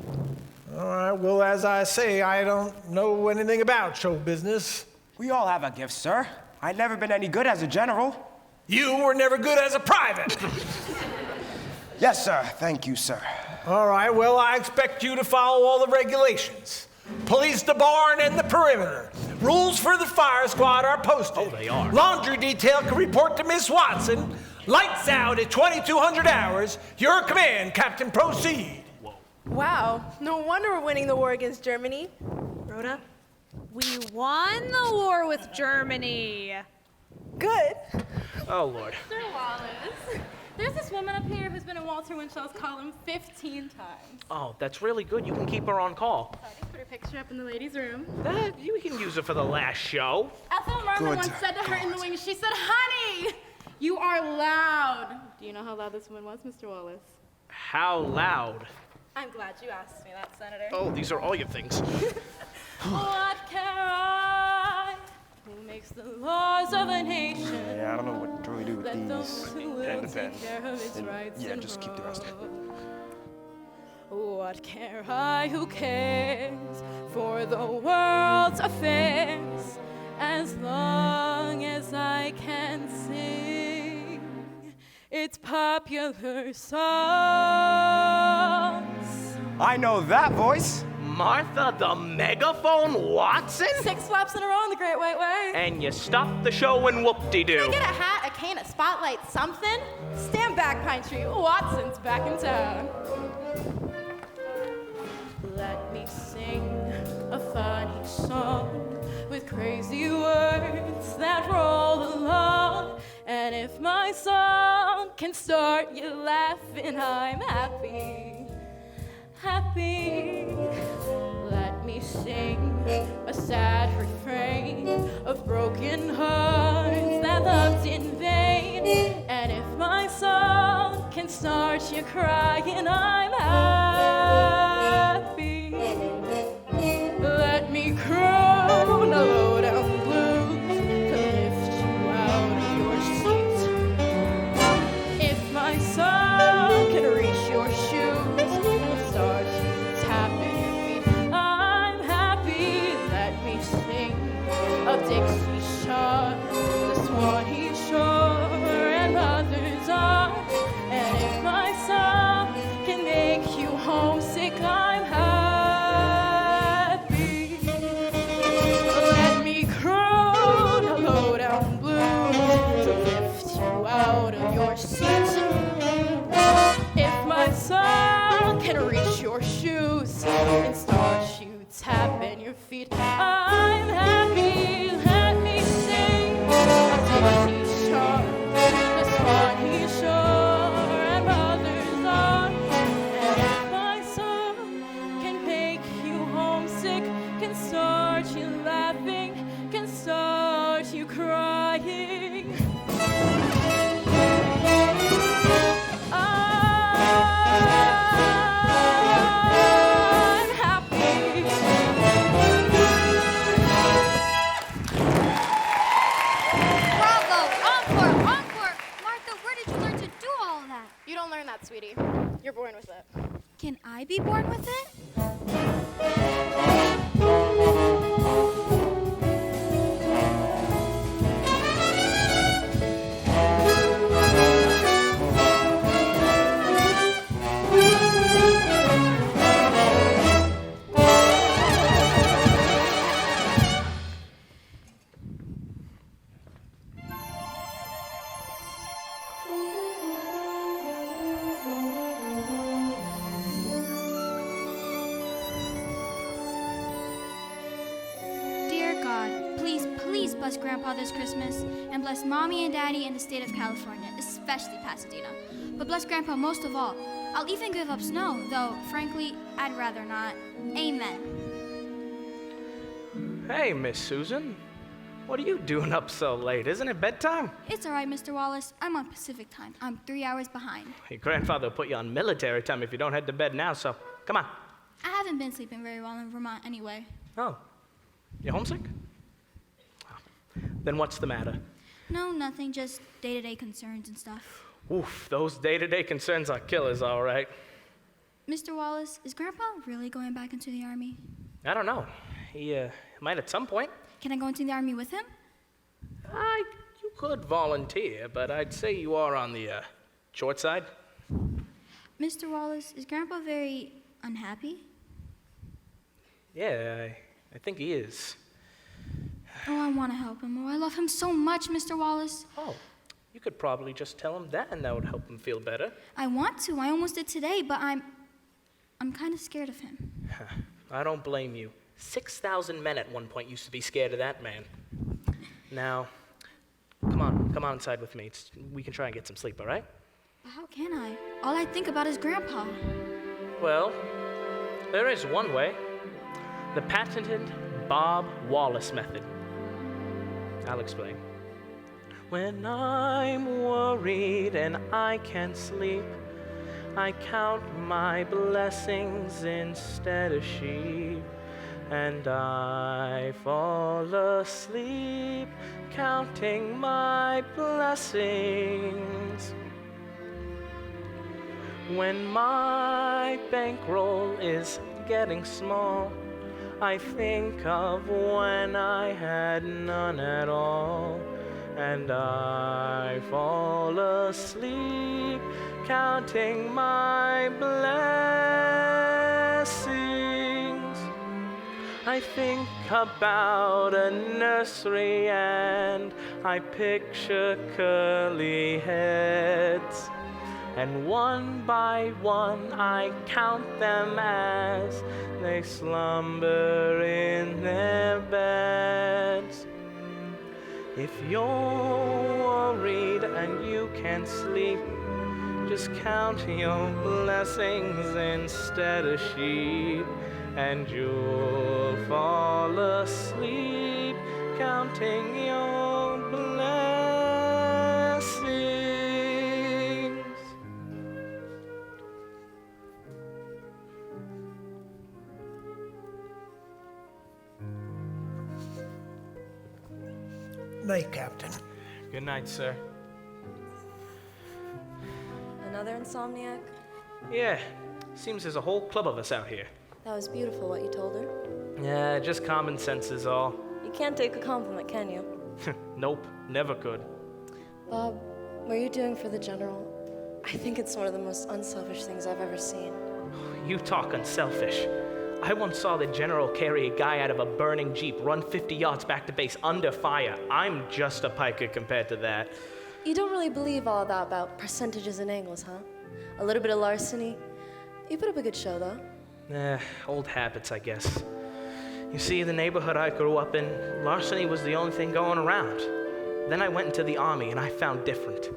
All right, well, as I say, I don't know anything about show business. We all have a gift, sir. I've never been any good as a general. You were never good as a private. Yes, sir. Thank you, sir. All right, well, I expect you to follow all the regulations. Police the barn and the perimeter. Rules for the fire squad are posted. Oh, they are. Laundry detail can report to Miss Watson. Lights out at 2200 hours. Your command, Captain. Proceed. Wow, no wonder we're winning the war against Germany. Rhoda? We won the war with Germany. Good. Oh, Lord. Mr. Wallace, there's this woman up here who's been in Walter Winchell's column 15 times. Oh, that's really good. You can keep her on call. I just put her picture up in the ladies' room. You can use her for the last show. Ethel Merman once said to her in the wings, she said, "Honey, you are loud." Do you know how loud this woman was, Mr. Wallace? How loud? I'm glad you asked me that, Senator. Oh, these are all your things. What care I? Who makes the laws of a nation? Yeah, I don't know what to really do with Let these. those who will And the pen. take care of its rights Yeah, and just keep the rest. What care I? Who cares for the world's affairs? As long as I can sing its popular songs. I know that voice. Martha the Megaphone Watson? 6 flaps in a row in the Great White Way. And you stopped the show in whoop-de-doo. Can I get a hat, a cane, a spotlight, something? Stand back, Pine Tree. Watson's back in town. Let me sing a funny song with crazy words that roll along. And if my song can start you laughing, I'm happy. Happy. Let me sing a sad refrain of broken hearts that loved in vain. And if my song can start you crying, I'm happy. Let me croon a low-down blues to lift you out of your seat. If my song can reach your shoes and start you tapping your feet, I'm happy. Let me sing of Dixie Shaw, the Swanee Shore, and others on. And if my song your feet. I'm happy, let me sing. Timothy's sure, this one he's sure, and others are. And if my song can make you homesick, can start you laughing, can start you crying. I'm happy. Bravo! Encore! Encore! Martha, where did you learn to do all of that? You don't learn that, sweetie. You're born with it. Can I be born with it? Dear God, please bless Grandpa this Christmas, and bless Mommy and Daddy in the state of California, especially Pasadena. But bless Grandpa most of all. I'll even give up snow, though, frankly, I'd rather not. Amen. Hey, Miss Susan. What are you doing up so late? Isn't it bedtime? It's all right, Mr. Wallace. I'm on Pacific time. I'm 3 hours behind. Your grandfather will put you on military time if you don't head to bed now, so come on. I haven't been sleeping very well in Vermont anyway. Oh, you homesick? Oh. Then what's the matter? No, nothing, just day-to-day concerns and stuff. Oof, those day-to-day concerns are killers, all right. Mr. Wallace, is Grandpa really going back into the Army? I don't know. He might at some point. Can I go into the Army with him? You could volunteer, but I'd say you are on the short side. Mr. Wallace, is Grandpa very unhappy? Yeah, I think he is. Oh, I want to help him. Oh, I love him so much, Mr. Wallace. Oh, you could probably just tell him that, and that would help him feel better. I want to. I almost did today, but I'm kind of scared of him. I don't blame you. 6,000 men at one point used to be scared of that man. Now, come on inside with me. We can try and get some sleep, all right? How can I? All I think about is Grandpa. Well, there is one way. The patented Bob Wallace method. I'll explain. When I'm worried and I can't sleep, I count my blessings instead of sheep. And I fall asleep counting my blessings. When my bankroll is getting small, I think of when I had none at all. And I fall asleep counting my blessings. I think about a nursery and I picture curly heads. And one by one I count them as they slumber in their beds. If you're worried and you can't sleep, just count your blessings instead of sheep, and you'll fall asleep counting your blessings. Night, Captain. Good night, sir. Another insomniac? Yeah, seems there's a whole club of us out here. That was beautiful what you told her. Yeah, just common sense is all. You can't take a compliment, can you? Nope, never could. Bob, what are you doing for the General? I think it's one of the most unselfish things I've ever seen. You talk unselfish. I once saw the General carry a guy out of a burning Jeep, run 50 yards back to base under fire. I'm just a piker compared to that. You don't really believe all that about percentages and angles, huh? A little bit of larceny. You put up a good show, though. Old habits, I guess. You see, the neighborhood I grew up in, larceny was the only thing going around. Then I went into the army and I found different.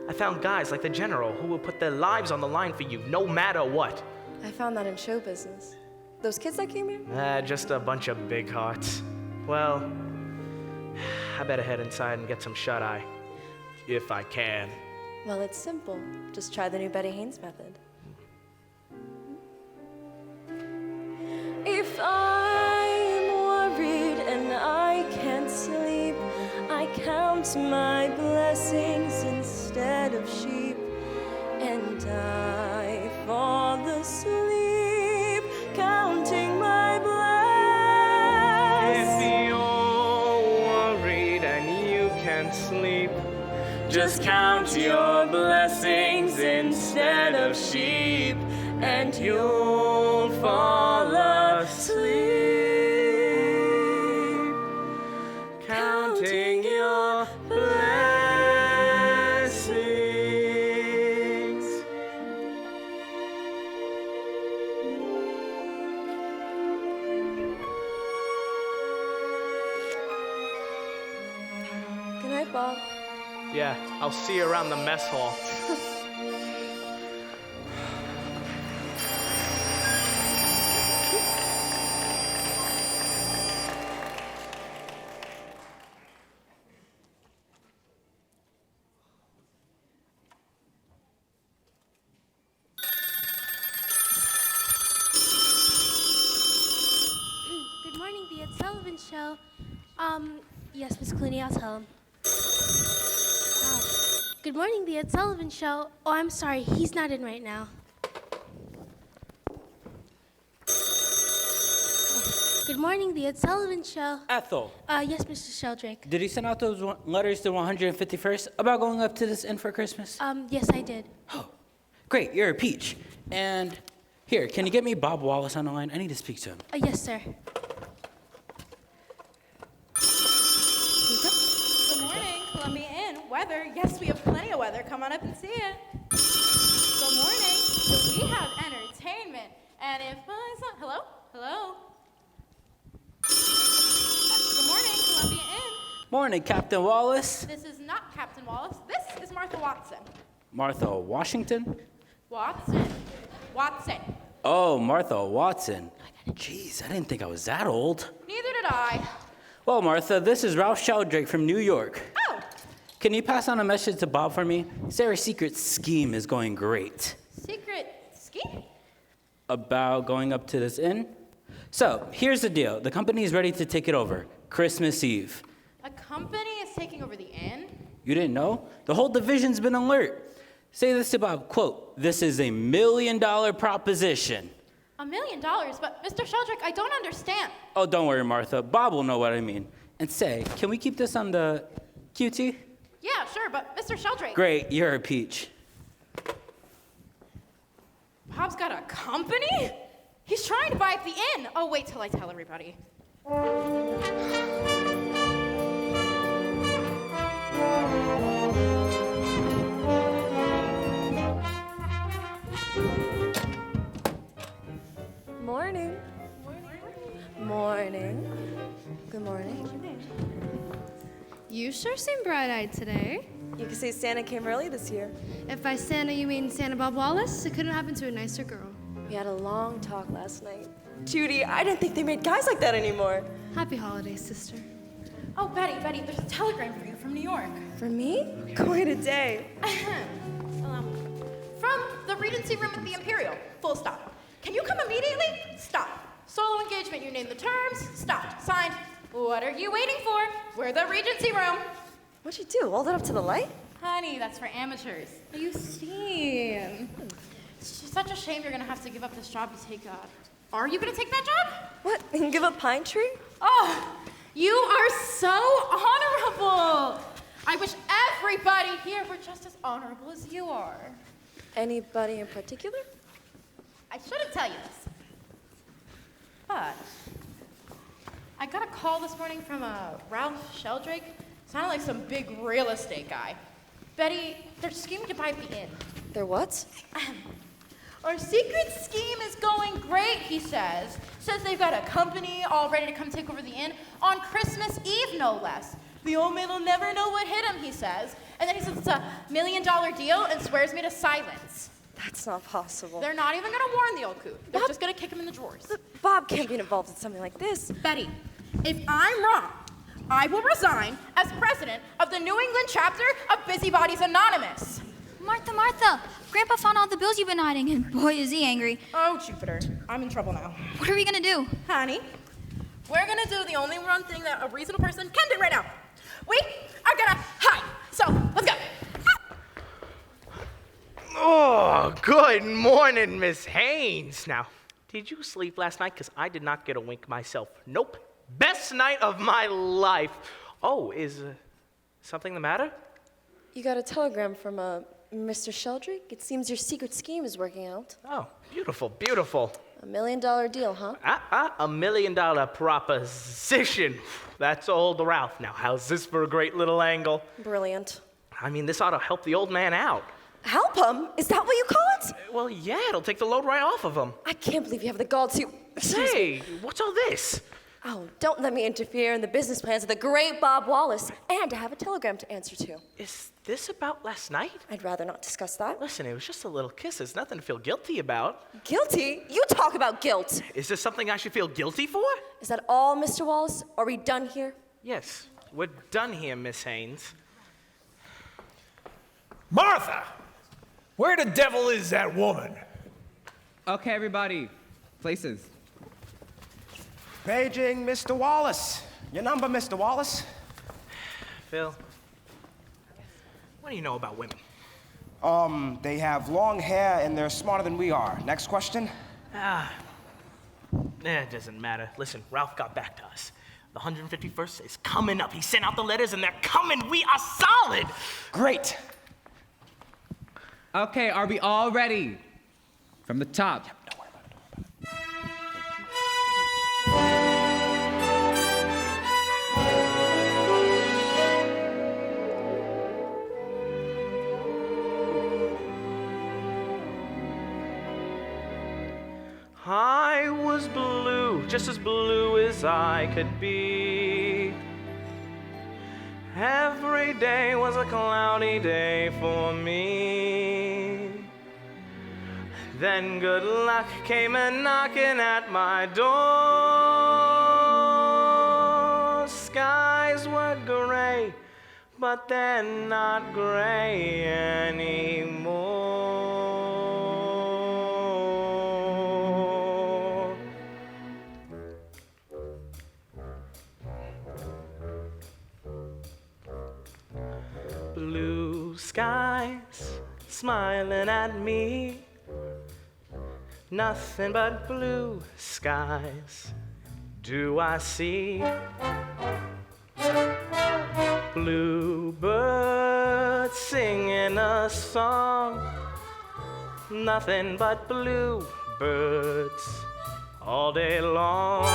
I found guys like the general who will put their lives on the line for you no matter what. I found that in show business. Those kids that came here? Just a bunch of big hearts. Well, I better head inside and get some shut-eye. If I can. Well, it's simple. Just try the new Betty Haynes method. If I'm worried and I can't sleep, I count my blessings instead of sheep, and I fall asleep counting my blessings. If you're worried and you can't sleep, just count your blessings instead of sheep, and you'll fall asleep counting your blessings. Good night, Bob. Yeah, I'll see you around the mess hall. Good morning, the Ed Sullivan Show. Yes, Miss Clooney, I'll tell him. Good morning, the Ed Sullivan Show. Oh, I'm sorry, he's not in right now. Good morning, the Ed Sullivan Show. Ethel, Yes, Mr. Sheldrake. did he send out those letters to 151st about going up to this inn for Christmas? Yes, I did. Oh, great, you're a peach. And here, can you get me Bob Wallace on the line? I need to speak to him. Yes, sir. Good morning, Columbia Inn. Weather? Yes, we have plenty of weather. Come on up and see it. Good morning. We have entertainment. And if hello? Hello? Good morning, Columbia Inn. Morning, Captain Wallace. This is not Captain Wallace. This is Martha Watson. Martha Washington? Watson. Watson. Oh, Martha Watson. Jeez, I didn't think I was that old. Neither did I. Well, Martha, this is Ralph Sheldrake from New York. Oh, Can you pass on a message to Bob for me? Sarah's secret scheme is going great. secret scheme? About going up to this inn? So, here's the deal. The company is ready to take it over. Christmas Eve. A company is taking over the inn? You didn't know? The whole division's been alert. Say this to Bob, quote, "This is $1 million proposition." $1 million? But Mr. Sheldrake, I don't understand. Oh, don't worry, Martha. Bob will know what I mean. And say, can we keep this on the QT? Yeah, sure, but Mr. Sheldrake. Great, you're a peach. Bob's got a company? He's trying to buy up the inn. Oh, wait till I tell everybody. Morning. Morning. Good morning. You sure seem bright-eyed today. You can say Santa came early this year. If by Santa you mean Santa Bob Wallace, it couldn't happen to a nicer girl. We had a long talk last night. Judy, I didn't think they made guys like that anymore. Happy holidays, sister. Oh, Betty, there's a telegram for you from New York. For me? Quite a day. From the Regency room at the Imperial. Full stop. Can you come immediately? Stop. Solo engagement, you name the terms. Stop. Signed. What are you waiting for? We're the Regency room. What'd you do? Hold it up to the light? Honey, that's for amateurs. You seen? It's such a shame you're gonna have to give up this job you take. Are you gonna take that job? What? And give up Pine Tree? Oh, you are so honorable. I wish everybody here were just as honorable as you are. Anybody in particular? I shouldn't tell you this, but I got a call this morning from Ralph Sheldrake. Sounded like some big real estate guy. Betty, they're scheming to buy the inn. They're what? Our secret scheme is going great, he says. Says they've got a company all ready to come take over the inn on Christmas Eve, no less. The old man will never know what hit him, he says. And then he says it's $1 million deal and swears me to silence. That's not possible. They're not even gonna warn the old coot. They're just gonna kick him in the drawers. But Bob can't get involved in something like this. Betty, if I'm wrong, I will resign as president of the New England chapter of Busybodies Anonymous. Martha, Grandpa found all the bills you've been hiding, and boy, is he angry. Oh, Jupiter, I'm in trouble now. What are we gonna do? Honey, we're gonna do the only one thing that a reasonable person can do right now. We are gonna hide. So, let's go. Oh, good morning, Miss Haynes. Now, did you sleep last night? Because I did not get a wink myself. Nope. Best night of my life. Oh, is something the matter? You got a telegram from Mr. Sheldrick? It seems your secret scheme is working out. Oh, beautiful, beautiful. $1 million deal, huh? $1 million proposition. That's old Ralph. Now, how's this for a great little angle? Brilliant. I mean, this ought to help the old man out. Help him? Is that what you call it? Well, yeah, it'll take the load right off of him. I can't believe you have the gall to... Hey, what's all this? Oh, don't let me interfere in the business plans of the great Bob Wallace. And I have a telegram to answer to. Is this about last night? I'd rather not discuss that. Listen, it was just a little kiss. There's nothing to feel guilty about. Guilty? You talk about guilt. Is this something I should feel guilty for? Is that all, Mr. Wallace? Are we done here? Yes, we're done here, Miss Haynes. Martha! Where the devil is that woman? Okay, everybody, places. Paging Mr. Wallace. Your number, Mr. Wallace. Phil, what do you know about women? They have long hair and they're smarter than we are. Next question. It doesn't matter. Listen, Ralph got back to us. The 151st is coming up. He sent out the letters and they're coming. We are solid. Great. Okay, are we all ready? From the top. I was blue, just as blue as I could be. Every day was a cloudy day for me. Then good luck came a-knocking at my door. Skies were gray, but they're not gray anymore. Blue skies smiling at me. Nothing but blue skies do I see. Bluebirds singing a song. Nothing but bluebirds all day long.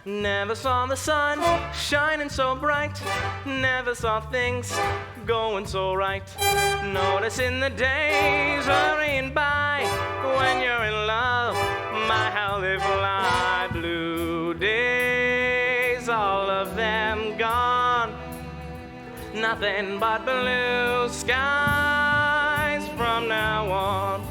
Never saw the sun shining so bright. Never saw things going so right. Noticing the days hurrying by. When you're in love, my how they fly. Blue days, all of them gone. Nothing but blue skies from now on.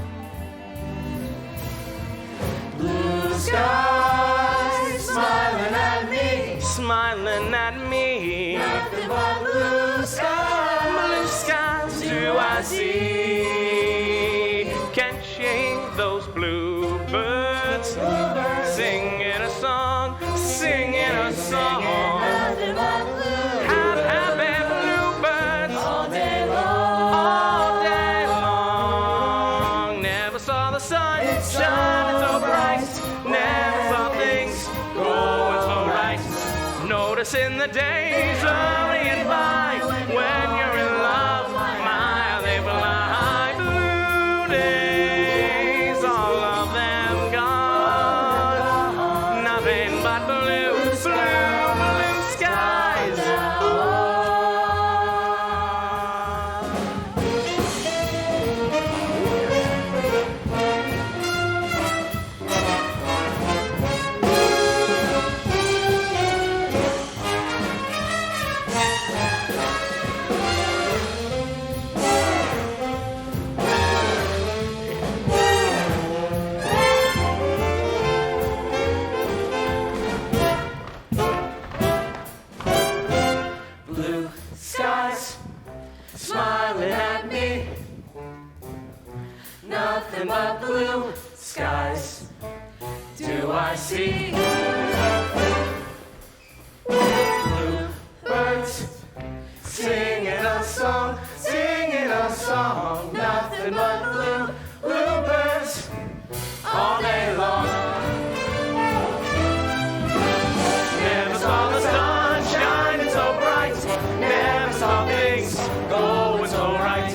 Blue skies smiling at me. Smiling at me. Nothing but blue skies. Blue skies do I see. Catching those bluebirds. Singing a song. Singing a song. Nothing but blue. Happy bluebirds. All day long. All day long. Never saw the sun shining so bright. Never saw things going so right. Noticing the days hurrying by. When you're in love, my they fly. Blue days, all of them gone. Nothing but blue, blue, blue skies. see. Bluebirds singing a song, nothing but bluebirds all day long. Never saw the sun shining so bright, never saw things going so right.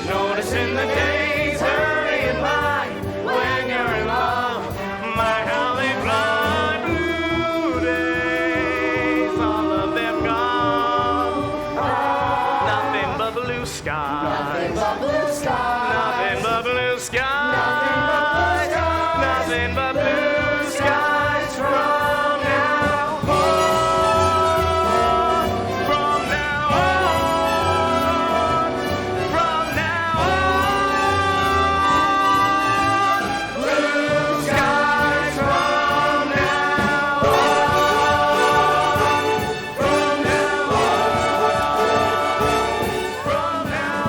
Noticing the days hurrying by when you're in love, my how they fly. Blue days, all of them gone. Nothing but blue skies. Nothing but blue skies. Nothing but blue skies. Nothing but blue skies from now on. From now on. From now on. Blue skies from now on. From now on. From now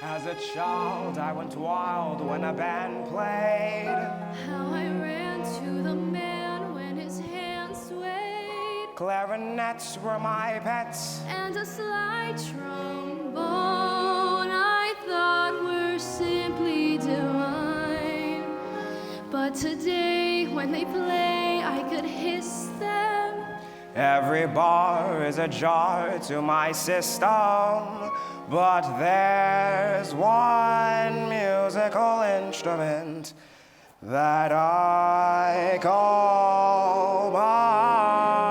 As a child, I went wild when a band played. How I ran to the man when his hand swayed. Clarinets were my pets. And a slide trombone I thought were simply divine. But today, when they play, I could hiss them. Every bar is a jar to my system. But there's one musical instrument that I call mine.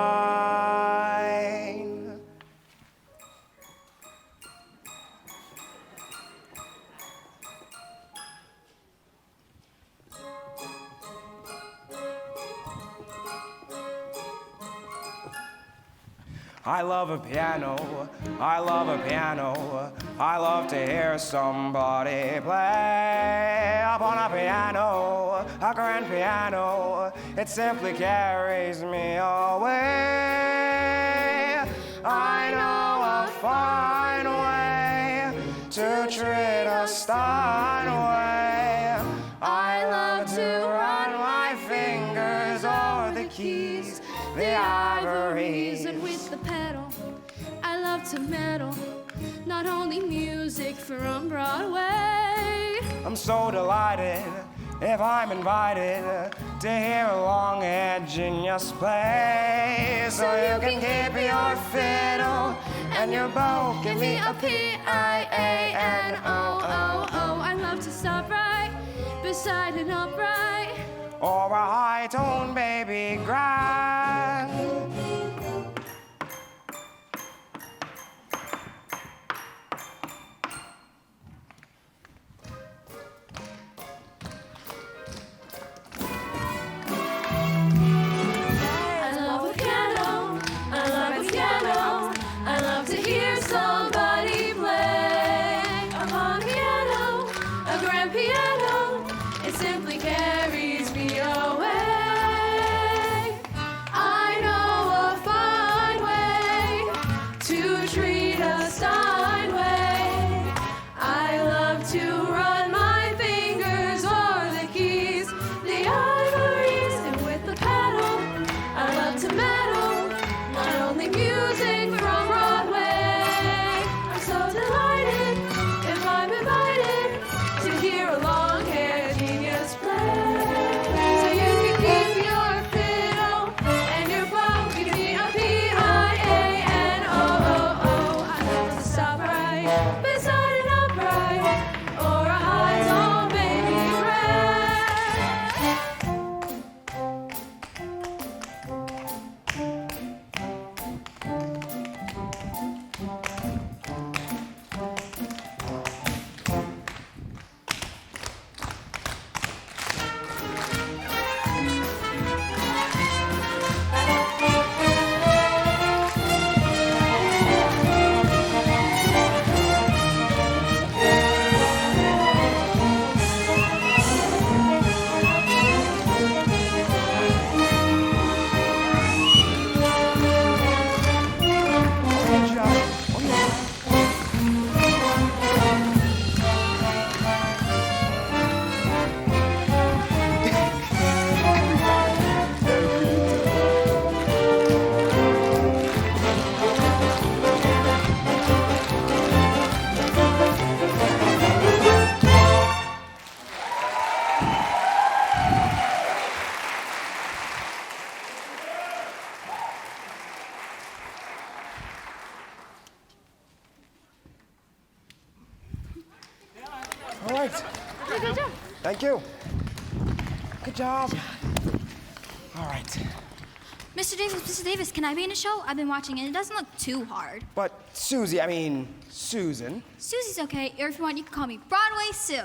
I love a piano, I love a piano. I love to hear somebody play upon a piano, a grand piano. It simply carries me away. I know a fine way to treat a Steinway. I love to run my fingers over the keys, the ivories, and with the pedal, I love to meddle. Not only music from Broadway. I'm so delighted if I'm invited to hear a long-haired genius play. So you can keep your fiddle and your bow. Give me a P-I-A-N-O-O-O. I love to stop right beside an upright. Or a high-tone baby grand. Simply carry Thank you. Good job. All right. Mr. Davis, can I be in a show? I've been watching it. It doesn't look too hard. But Susan. Susie's okay, or if you want, you can call me Broadway Sue.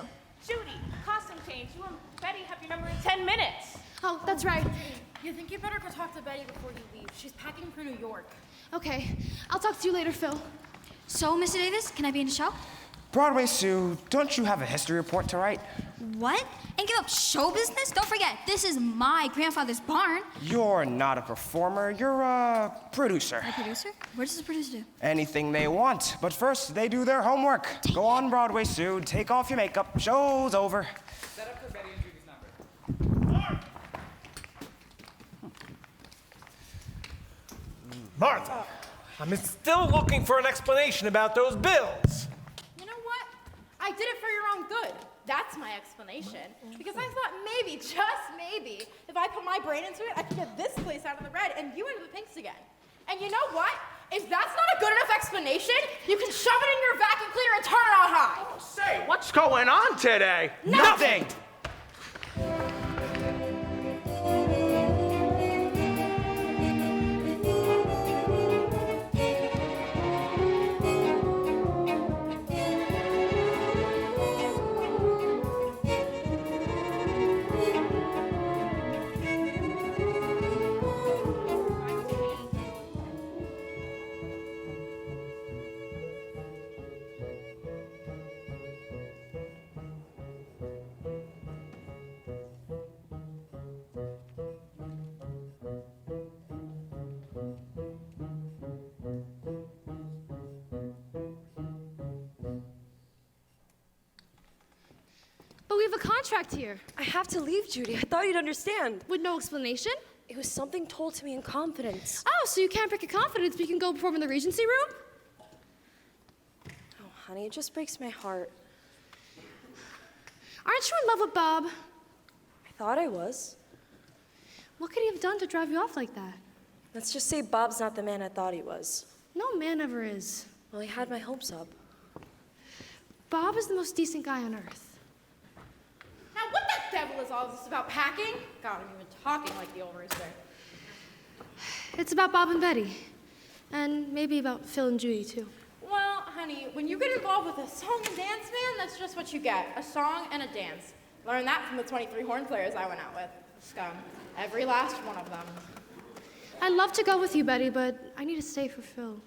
Judy, costume change. You and Betty have your number in 10 minutes. Oh, that's right. You think you better go talk to Betty before you leave. She's packing for New York. Okay, I'll talk to you later, Phil. So, Mr. Davis, can I be in a show? Broadway Sue, don't you have a history report to write? What? And give up show business? Don't forget, this is my grandfather's barn. You're not a performer, you're a producer. A producer? What does the producer do? Anything they want, but first they do their homework. Go on, Broadway Sue, take off your makeup, show's over. Set up for Betty and Judy's number. Martha, I'm still looking for an explanation about those bills. You know what? I did it for your own good. That's my explanation. Because I thought maybe, just maybe, if I put my brain into it, I could get this place out of the red and you into the pinks again. And you know what? If that's not a good enough explanation, you can shove it in your vacuum cleaner and turn it on high. Say, what's going on today? Nothing! But we have a contract here. I have to leave, Judy. I thought you'd understand. With no explanation? It was something told to me in confidence. Oh, so you can't break a confidence, but you can go perform in the Regency room? Oh, honey, it just breaks my heart. Aren't you in love with Bob? I thought I was. What could he have done to drive you off like that? Let's just say Bob's not the man I thought he was. No man ever is. Well, he had my hopes up. Bob is the most decent guy on earth. Now, what the devil is all this about packing? God, I'm even talking like the old rooster. It's about Bob and Betty. And maybe about Phil and Judy, too. Well, honey, when you get involved with a song and dance band, that's just what you get. A song and a dance. Learned that from the 23 horn players I went out with. Scum. Every last one of them. I'd love to go with you, Betty, but I need to stay for Phil.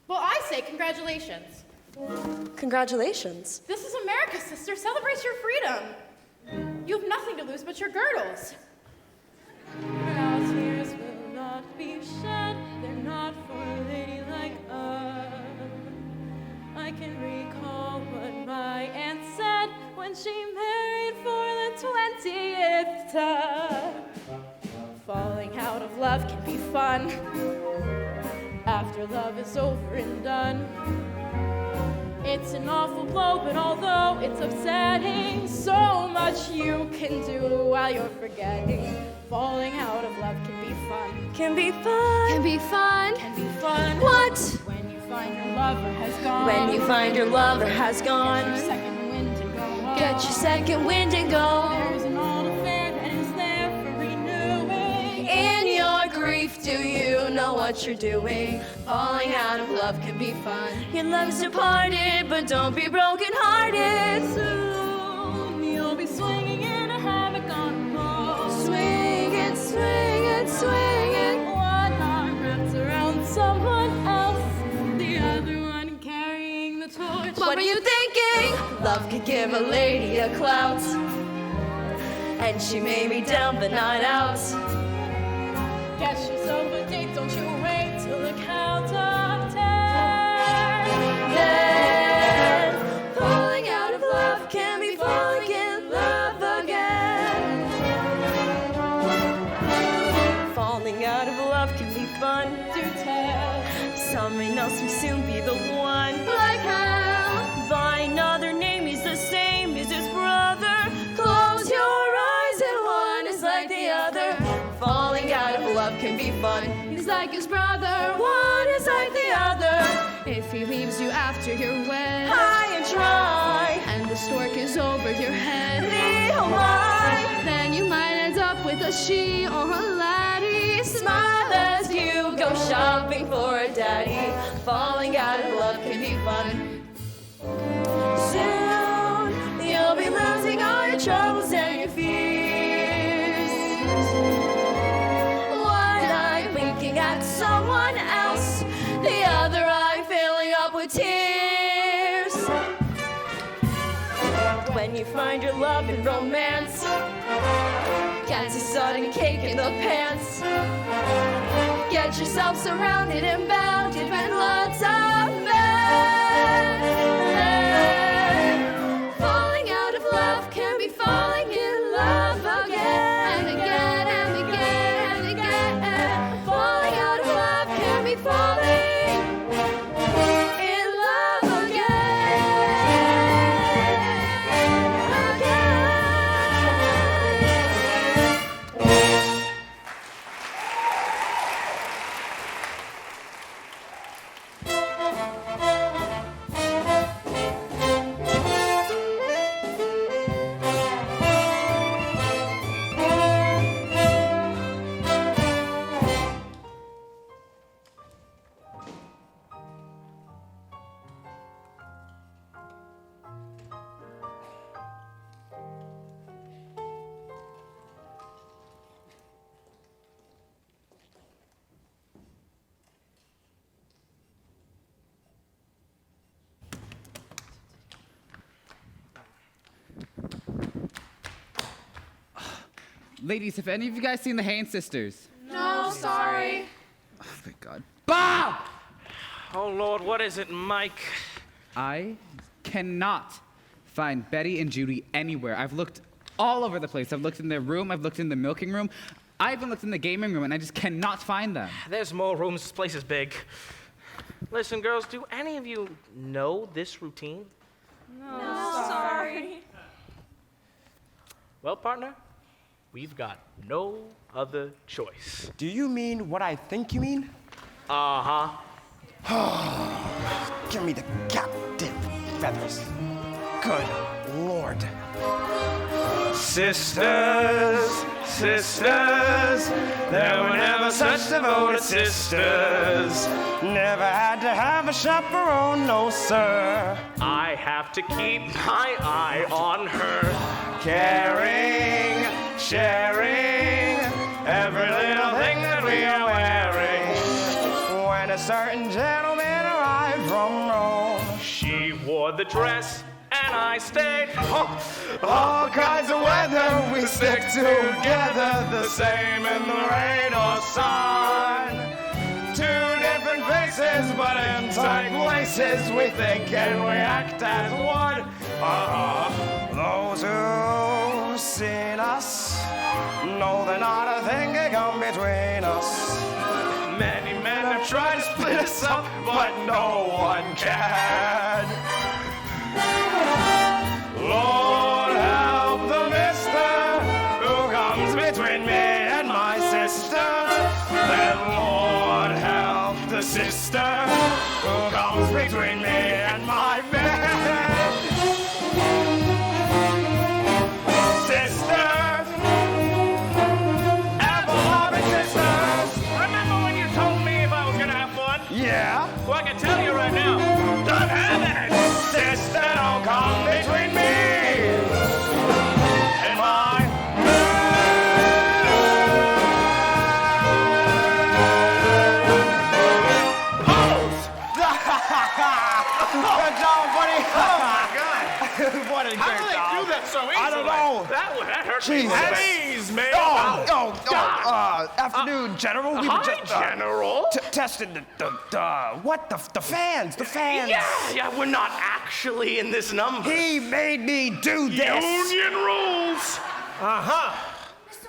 Well, I say congratulations. Congratulations. This is America, sister. Celebrate your freedom. You have nothing to lose but your girdles. Our tears will not be shed. They're not for a lady like us. I can recall what my aunt said when she married for the 20th time. Falling out of love can be fun after love is over and done. It's an awful blow, but although it's upsetting, so much you can do while you're forgetting. Falling out of love can be fun. Can be fun. Can be fun. Can be fun. What? When you find your lover has gone. When you find your lover has gone. Get your second wind to go. Get your second wind and go. There's an old affair that is there for renewing. In your grief, do you know what you're doing? Falling out of love can be fun. Your love's departed, but don't be broken-hearted. Soon you'll be swinging in a hammock on a pole. Swinging, swinging, swinging. One arm wrapped around someone else, the other one carrying the torch. What were you thinking? Love could give a lady a clout, and she may be down but not out. Get yourself a date, don't you wait till the count of 10. Then, falling out of love can be falling in love again. Falling out of love can be fun. Do tell. Someone else will soon be the one. Like how? By another name, he's the same as his brother. Close your eyes and one is like the other. Falling out of love can be fun. He's like his brother. One is like the other. If he leaves you after you're wed. High and dry. And the story work is over your head. Oh my. Then you might end up with a she or a laddie. Smile as you go shopping for a daddy. Falling out of love can be fun. Soon you'll be losing all your troubles and your fears. One eye winking at someone else, the other eye filling up with tears. When you find your love and romance, catch a sudden cake in the pants. Get yourself surrounded and bounded by lots of men. Falling out of love can be falling in love again and again and again and again. Falling out of love can be falling in love Ladies, have any of you guys seen the Haynes sisters? No, sorry. Oh my God. Bob! Oh, Lord, what is it, Mike? I cannot find Betty and Judy anywhere. I've looked all over the place. I've looked in their room, I've looked in the milking room, I even looked in the gaming room, and I just cannot find them. There's more rooms. This place is big. Listen, girls, do any of you know this routine? No, sorry. Well, partner, we've got no other choice. Do you mean what I think you mean? Uh-huh. Give me the goddamn feathers. Good Lord. Sisters, sisters, there were never such devoted sisters. Never had to have a chaperone, no sir. I have to keep my eye on her. Caring, sharing, every little thing that we are wearing. When a certain gentleman arrived from Rome, She wore the dress, and I stayed home. all kinds of weather, we stick together, the same in the rain or sun. Two different faces, but in tight places, we think and we act as one. Those who've seen us know that not a thing can come between us. Many men have tried to split us up, but no one can. Lord help the mister who comes between me and my sister. And Lord help the sister who comes between me and my man. Sisters, apple-loving sisters. Remember when you told me if I was gonna have fun? Yeah. Well, I can tell you right now, don't have it. Sister, don't come between me and my pose. Good job, buddy. Oh my God! What a great How do they job. do that so easily? I don't know. That hurt me. Jesus. At ease, man. Afternoon, General. We Hi, were just General. testing the fans. Yeah, we're not actually in this number. He made me do this. Union rules. Uh-huh. Mr.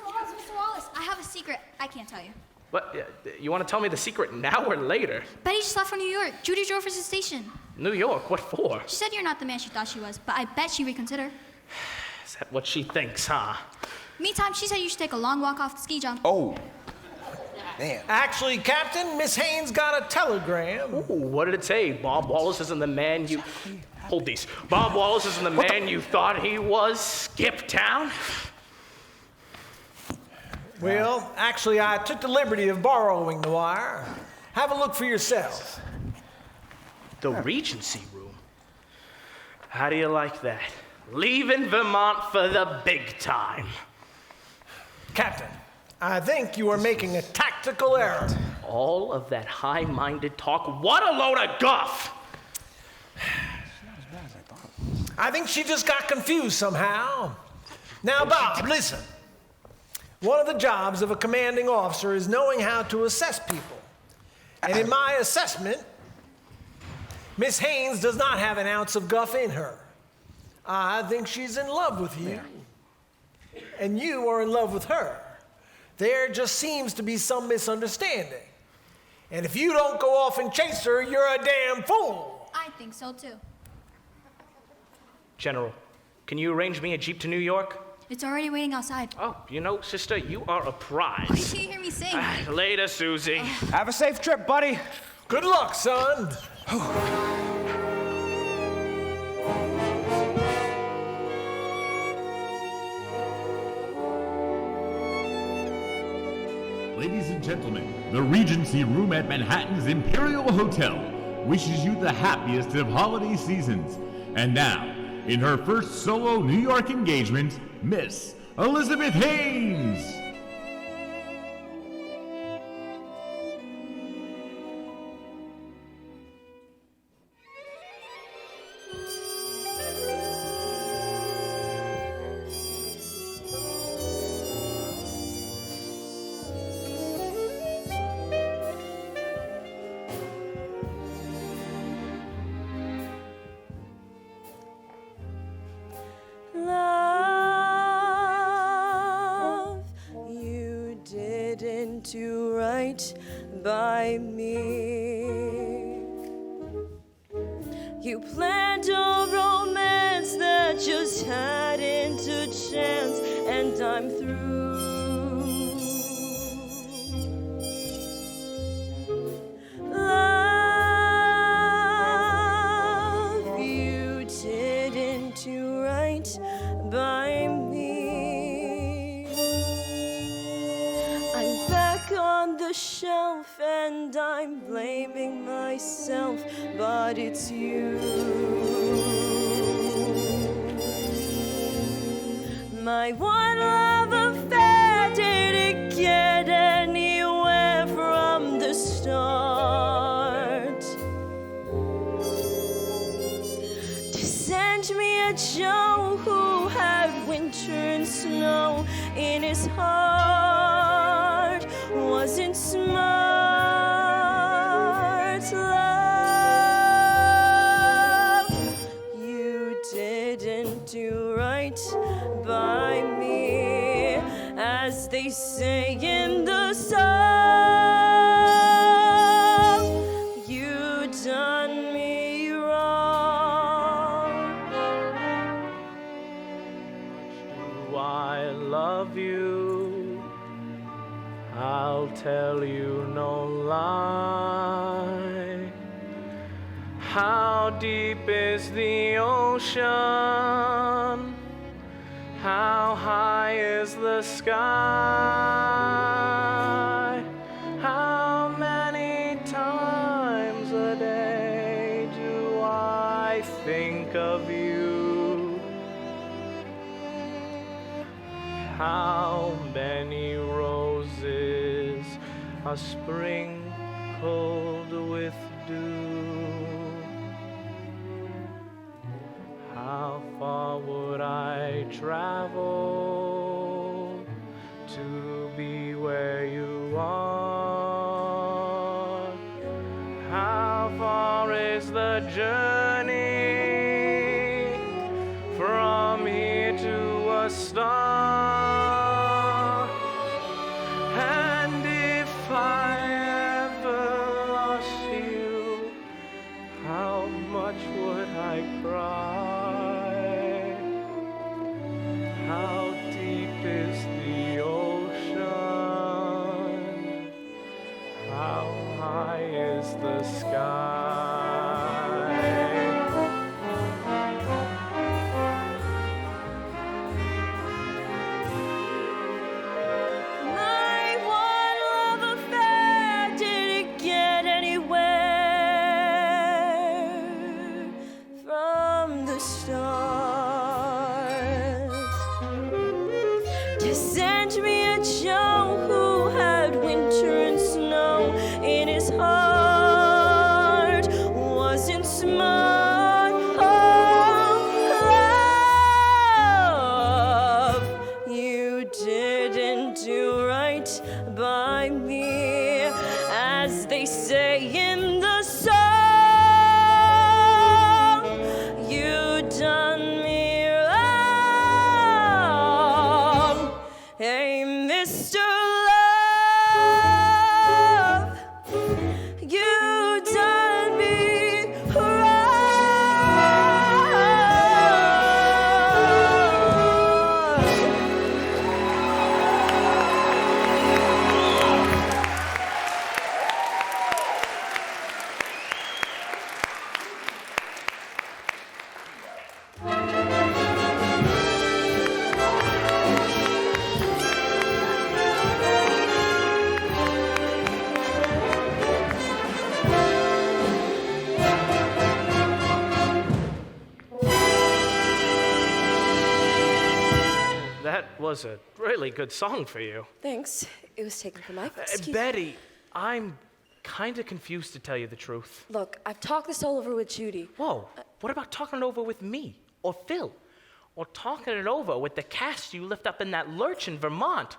Wallace, I have a secret. I can't tell you. What? You want to tell me the secret now or later? Betty just left for New York. Judy drove her to the station. New York? What for? She said you're not the man she thought she was, but I bet she reconsidered. Is that what she thinks, huh? Meantime, she said you should take a long walk off the ski jump. Oh. Man. Actually, Captain, Miss Haynes got a telegram. Ooh, what did it say? Bob Wallace isn't the man you... Hold these. Bob Wallace isn't the man you thought he was, Skip Town? Well, actually, I took the liberty of borrowing the wire. Have a look for yourself. The Regency Room? How do you like that? Leaving Vermont for the big time. Captain, I think you are making a tactical error. All of that high-minded talk, what a load of guff! I think she just got confused somehow. Now, Bob, listen. One of the jobs of a commanding officer is knowing how to assess people. And in my assessment, Miss Haynes does not have an ounce of guff in her. I think she's in love with you. And you are in love with her. There just seems to be some misunderstanding. And if you don't go off and chase her, you're a damn fool. I think so too. General, can you arrange me a Jeep to New York? It's already waiting outside. Oh, you know, sister, you are a prize. Why can't you hear me sing? Later, Susie. Have a safe trip, buddy. Good luck, son. Ladies and gentlemen, the Regency Room at Manhattan's Imperial Hotel wishes you the happiest of holiday seasons. And now, in her first solo New York engagement, Miss Elizabeth Haynes. Love, you didn't do right by me. You planned a romance that just hadn't a chance, and I'm through. Love, you didn't do right by me. I'm back on the shelf and I'm blaming myself, but it's you. My one love affair didn't get anywhere from the start. To send me a Joe who had winter and snow in his heart wasn't smart. Love, you didn't do right by me, as they say in the song. You done me wrong. Do I love you? I'll tell you no lie. How deep is the ocean? How high is the sky? How many times a day do I think of you? How many roses are sprinkled with dew? How far would I travel to be where you are? How far is the journey from here to a star? And if I ever lost you, how much would I cry? How deep is the ocean? How high is the sky? sent me a Joe who had winter and snow in his heart, wasn't smart. Oh, love, you didn't do right by me, as they say in the song. You done me wrong. Hey, Mr. Love, you done me That was a really good song for you. Thanks. It was taken from my. Betty, I'm kind of confused to tell you the truth. Look, I've talked this all over with Judy. Whoa, what about talking it over with me or Phil? Or talking it over with the cast you lift up in that lurch in Vermont?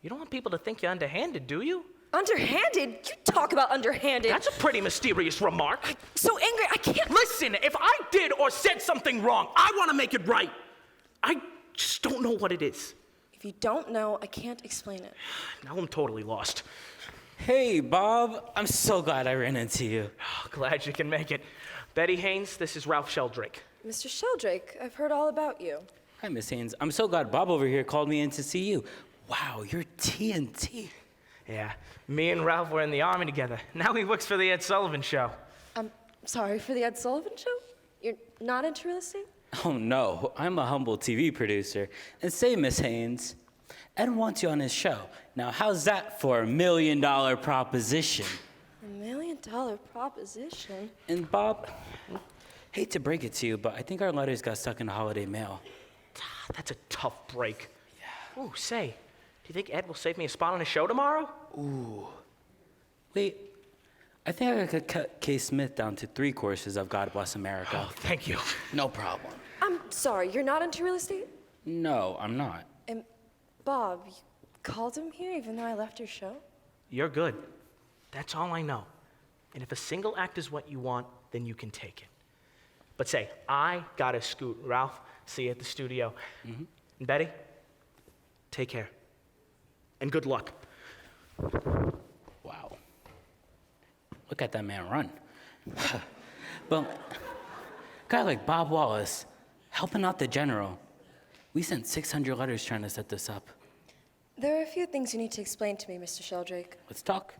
You don't want people to think you're underhanded, do you? Underhanded? You talk about underhanded. That's a pretty mysterious remark. I'm so angry, I can't. Listen, if I did or said something wrong, I want to make it right. I just don't know what it is. If you don't know, I can't explain it. Now I'm totally lost. Hey, Bob. I'm so glad I ran into you. Oh, glad you can make it. Betty Haynes, this is Ralph Sheldrake. Mr. Sheldrake, I've heard all about you. Hi, Miss Haynes. I'm so glad Bob over here called me in to see you. Wow, you're TNT. Yeah, me and Ralph were in the Army together. Now he works for the Ed Sullivan Show. I'm sorry, for the Ed Sullivan Show? You're not into real estate? Oh, no. I'm a humble TV producer. And say, Miss Haynes, Ed wants you on his show. Now, how's that for $1 million proposition? $1 million proposition? And Bob, hate to break it to you, but I think our letters got stuck in the holiday mail. That's a tough break. Yeah. Ooh, say, do you think Ed will save me a spot on his show tomorrow? Ooh. Wait, I think I could cut K. Smith down to 3 courses of God Bless America. Oh, thank you. No problem. I'm sorry, you're not into real estate? No, I'm not. And Bob, you called him here even though I left your show? You're good. That's all I know. And if a single act is what you want, then you can take it. But say, I gotta scoot. Ralph, see you at the studio. Mm-hmm. And Betty, take care. And good luck. Wow. Look at that man run. But a guy like Bob Wallace, helping out the general. We sent 600 letters trying to set this up. There are a few things you need to explain to me, Mr. Sheldrake. Let's talk.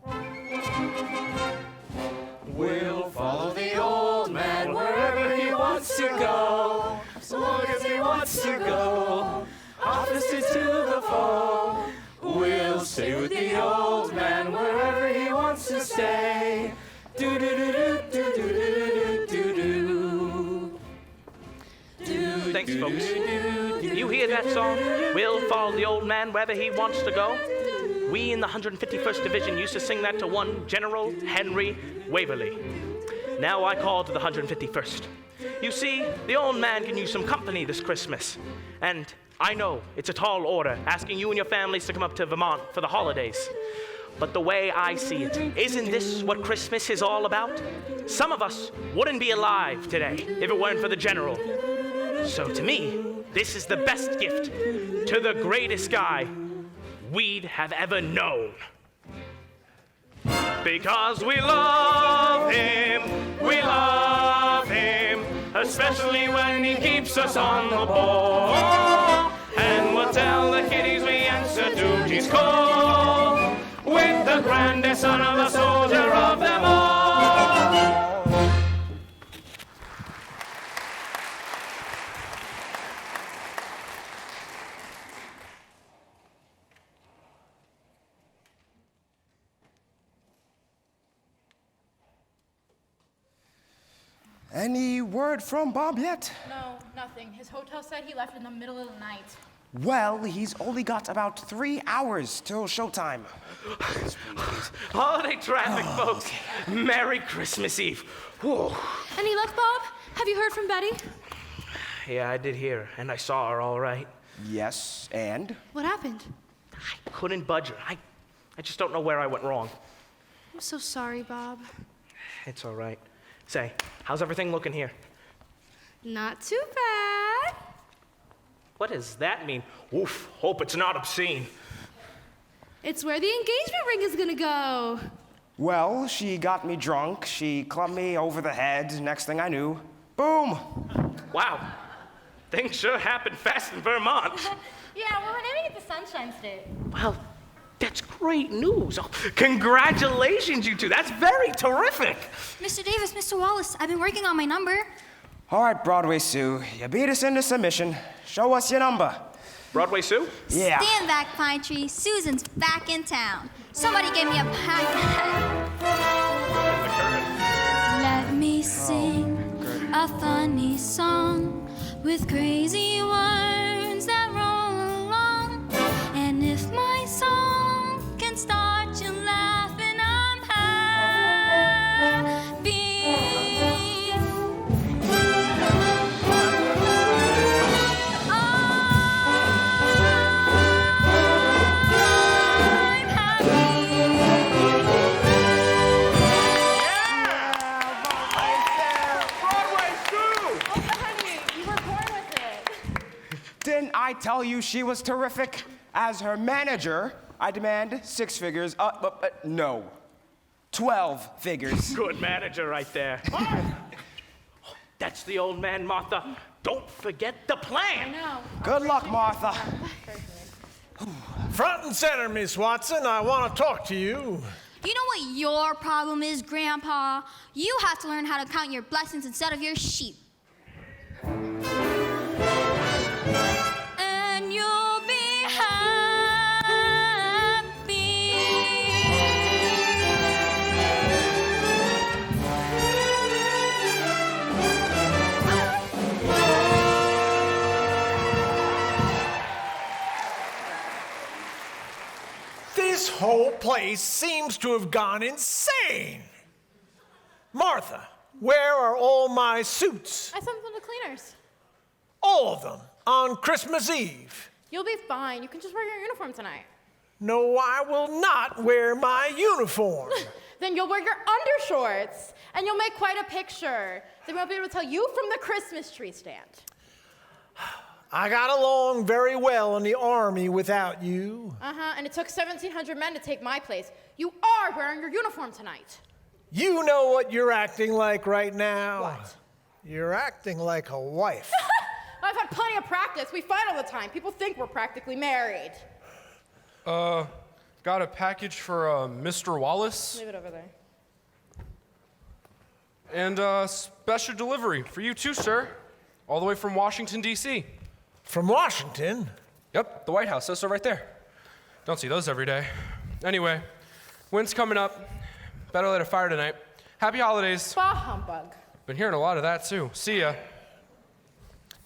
We'll follow the old man wherever he wants to go, so long as he wants to go, opposite to the foe. We'll stay with the old man wherever he wants to stay. Do do do do do do do do do. Thanks, folks. You hear that song? We'll follow the old man wherever he wants to go. We in the 151st Division used to sing that to one General Henry Waverly. Now I call to the 151st. You see, the old man can use some company this Christmas. And I know it's a tall order asking you and your families to come up to Vermont for the holidays. But the way I see it, isn't this what Christmas is all about? Some of us wouldn't be alive today if it weren't for the General. So to me, this is the best gift to the greatest guy we'd have ever known. Because we love him, especially when he keeps us on the ball. And we'll tell the kiddies we answer duty's call with the grandest son of a soldier of them all. Any word from Bob yet? No, nothing. His hotel said he left in the middle of the night. Well, he's only got about 3 hours till showtime. Holiday traffic, folks. Merry Christmas Eve. Whoa. Any luck, Bob? Have you heard from Betty? Yeah, I did hear, and I saw her all right. Yes, and? What happened? I couldn't budge her. I just don't know where I went wrong. I'm so sorry, Bob. It's all right. Say, how's everything looking here? Not too bad. What does that mean? Oof, hope it's not obscene. It's where the engagement ring is gonna go. Well, she got me drunk, she clubbed me over the head, next thing I knew, boom! Wow, things sure happen fast in Vermont. Yeah, well, we're naming it the Sunshine State. Well, that's great news. Oh, congratulations, you two. That's very terrific. Mr. Davis, Mr. Wallace, I've been working on my number. All right, Broadway Sue, you beat us into submission. Show us your number. Broadway Sue? Yeah. Stand back, Pine Tree. Susan's back in town. Somebody give me a pack. Let me sing a funny song with crazy words that roll along. And if my song can start you laughing, I'm happy. Didn't I tell you she was terrific? As her manager, I demand 6 figures, no, 12 figures. Good manager right there. That's the old man, Martha. Don't forget the plan. I know. Good luck, Martha. Front and center, Miss Watson, I want to talk to you. You know what your problem is, Grandpa? You have to learn how to count your blessings instead of your sheep. And you'll be happy. This whole place seems to have gone insane. Martha, where are all my suits? I sent them to cleaners. All of them, on Christmas Eve. You'll be fine. You can just wear your uniform tonight. No, I will not wear my uniform. Then you'll wear your undershorts, and you'll make quite a picture. They won't be able to tell you from the Christmas tree stand. I got along very well in the army without you. And it took 1,700 men to take my place. You are wearing your uniform tonight. You know what you're acting like right now? What? You're acting like a wife. I've had plenty of practice. We fight all the time. People think we're practically married. Got a package for Mr. Wallace. Leave it over there. And a special delivery for you too, sir. All the way from Washington, D.C. From Washington? Yep, the White House. Those are right there. Don't see those every day. Anyway, wind's coming up. Better light a fire tonight. Happy holidays. Bah humbug. Been hearing a lot of that too. See ya.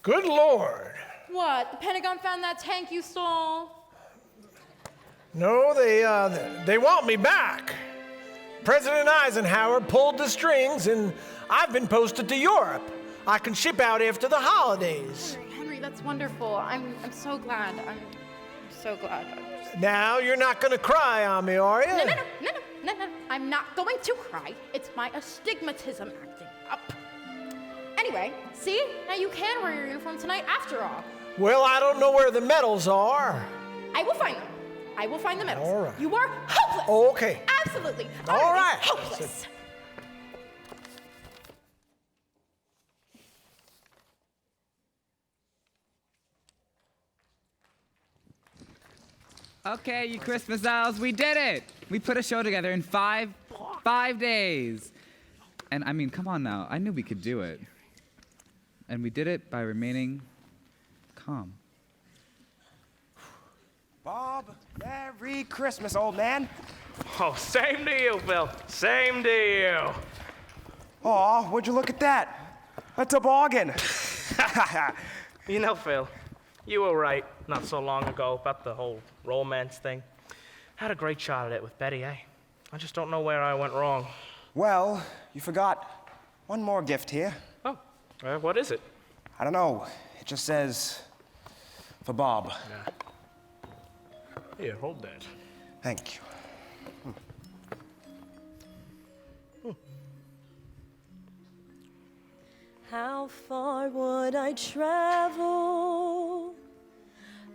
Good Lord. What? The Pentagon found that tank you stole? No, they want me back. President Eisenhower pulled the strings, and I've been posted to Europe. I can ship out after the holidays. Henry, that's wonderful. I'm so glad. I'm so glad. Now, you're not going to cry on me, are you? No. I'm not going to cry. It's my astigmatism acting up. Anyway, see? Now you can wear your uniform tonight after all. Well, I don't know where the medals are. I will find them. I will find the medals. All right. You are hopeless. Okay. Absolutely. All right. Hopeless. Okay, you Christmas owls, we did it! We put a show together in five days. And I mean, come on now, I knew we could do it. And we did it by remaining calm. Bob, Merry Christmas, old man. Oh, same to you, Phil. Same to you. Aw, would you look at that? A toboggan. You know, Phil, you were right. not so long ago about the whole romance thing. Had a great shot at it with Betty, eh? I just don't know where I went wrong. Well, you forgot one more gift here. Oh, what is it? I don't know. It just says, for Bob. Yeah. Here, hold that. Thank you. How far would I travel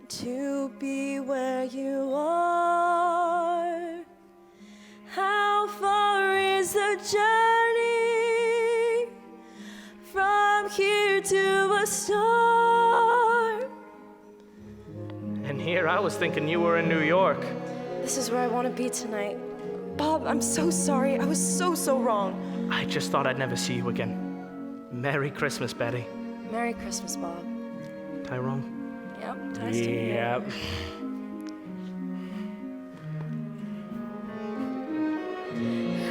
to be where you are? How far is the journey from here to a star? And here I was thinking you were in New York. This is where I want to be tonight. Bob, I'm so sorry. I was so wrong. I just thought I'd never see you again. Merry Christmas, Betty. Merry Christmas, Bob. Tyrone? Yep, nice to meet you. Yep.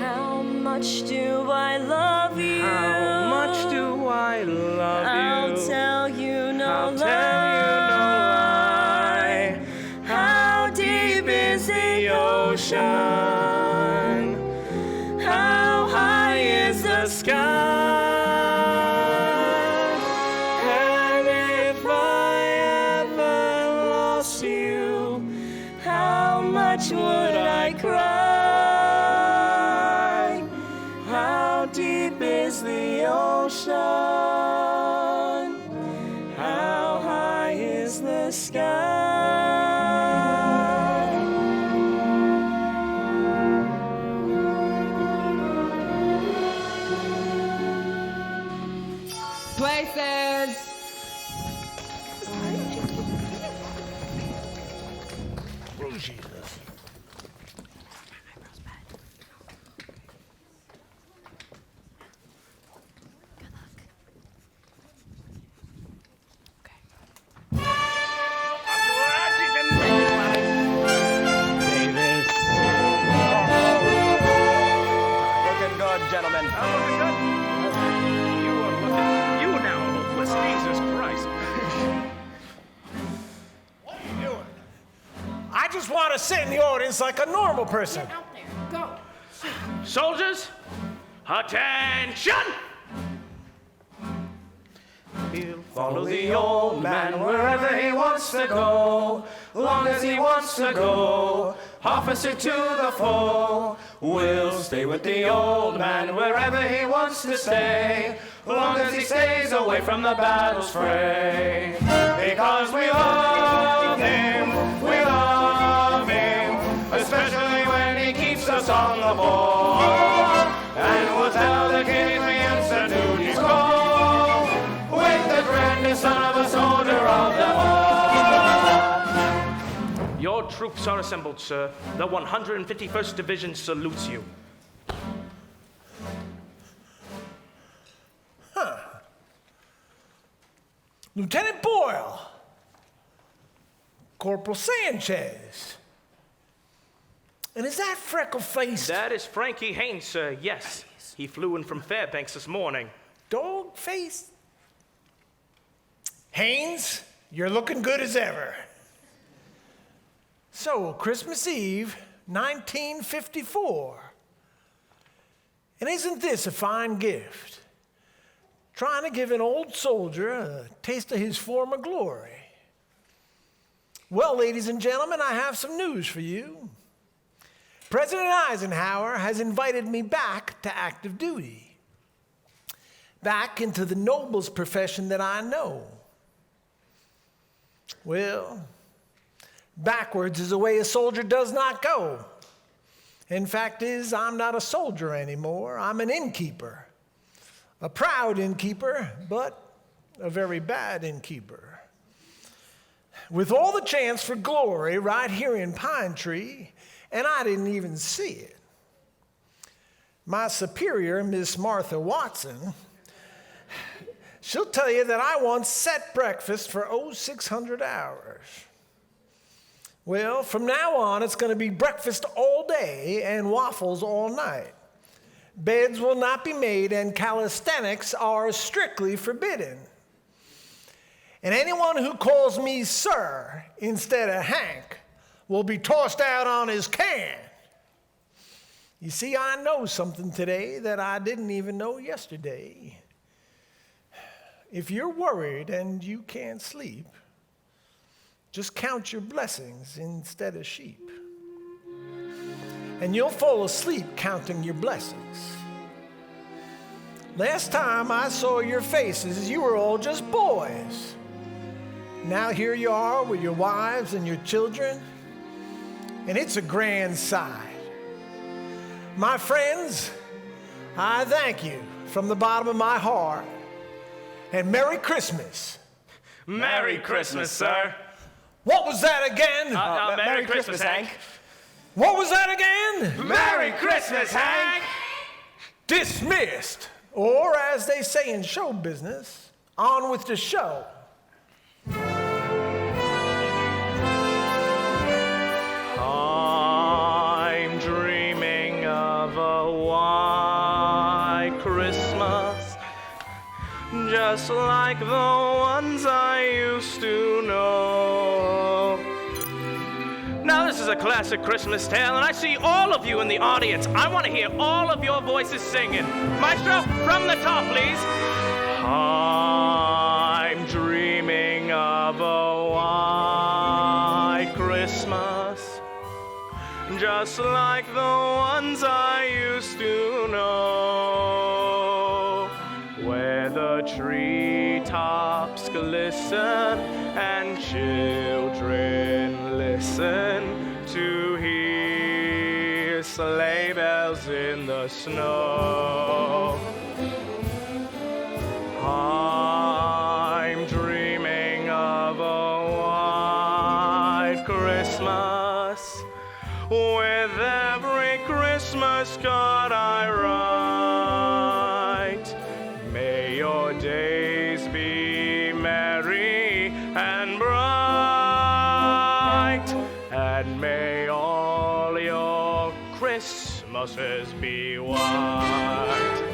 How much do I love you? How much do I love you? I'll tell you no I'll lie. tell you no lie. How deep is the ocean? How high is the sky? And if I ever lost you, how much would I cry? How deep is the ocean? How high is the sky? Places! Oh, Jesus. Davis. Looking good, gentlemen. Looking good? You now, hopeless. Jesus Christ. What are you doing? I just want to sit in the audience like a normal person. Get out there. Go. Soldiers, attention! Follow the old man wherever he wants to go, long as he wants to go. Officer to the foe, we'll stay with the old man wherever he wants to stay, long as he stays away from the battle's fray. Because we love him, especially when he keeps us on the ball. And we'll tell the kid we answer duty's call, with the grandest son of a soldier of them all. Your troops are assembled, sir. The 151st Division salutes you. Lieutenant Boyle, Corporal Sanchez. And is that freckle-faced? That is Frankie Haynes, sir, yes. He flew in from Fairbanks this morning. Dog-faced? Haynes, you're looking good as ever. So, Christmas Eve, 1954. And isn't this a fine gift? Trying to give an old soldier a taste of his former glory. Well, ladies and gentlemen, I have some news for you. President Eisenhower has invited me back to active duty, back into the noblest profession that I know. Well, backwards is the way a soldier does not go. In fact is, I'm not a soldier anymore. I'm an innkeeper. A proud innkeeper, but a very bad innkeeper. With all the chance for glory right here in Pine Tree, and I didn't even see it. My superior, Miss Martha Watson, she'll tell you that I once set breakfast for 600 hours. Well, from now on, it's going to be breakfast all day and waffles all night. Beds will not be made, and calisthenics are strictly forbidden. And anyone who calls me sir instead of Hank will be tossed out on his can. You see, I know something today that I didn't even know yesterday. If you're worried and you can't sleep, just count your blessings instead of sheep. And you'll fall asleep counting your blessings. Last time I saw your faces, you were all just boys. Now here you are with your wives and your children, and it's a grand sight. My friends, I thank you from the bottom of my heart. And Merry Christmas. Merry Christmas, sir. What was that again? Merry Christmas, Hank. What was that again? Merry Christmas, Hank. Dismissed. Or as they say in show business, on with the show. I'm dreaming of a white Christmas, just like the ones I used to know. Now this is a classic Christmas tale, and I see all of you in the audience. I want to hear all of your voices singing. Maestro, from the top, please. I'm dreaming of a white Christmas, just like the ones I used to know, where the treetops glisten and children listen to hear sleigh bells in the snow. I'm dreaming of a white Christmas, with every Christmas card I write. May your days be merry and bright, and may all your Christmases be white.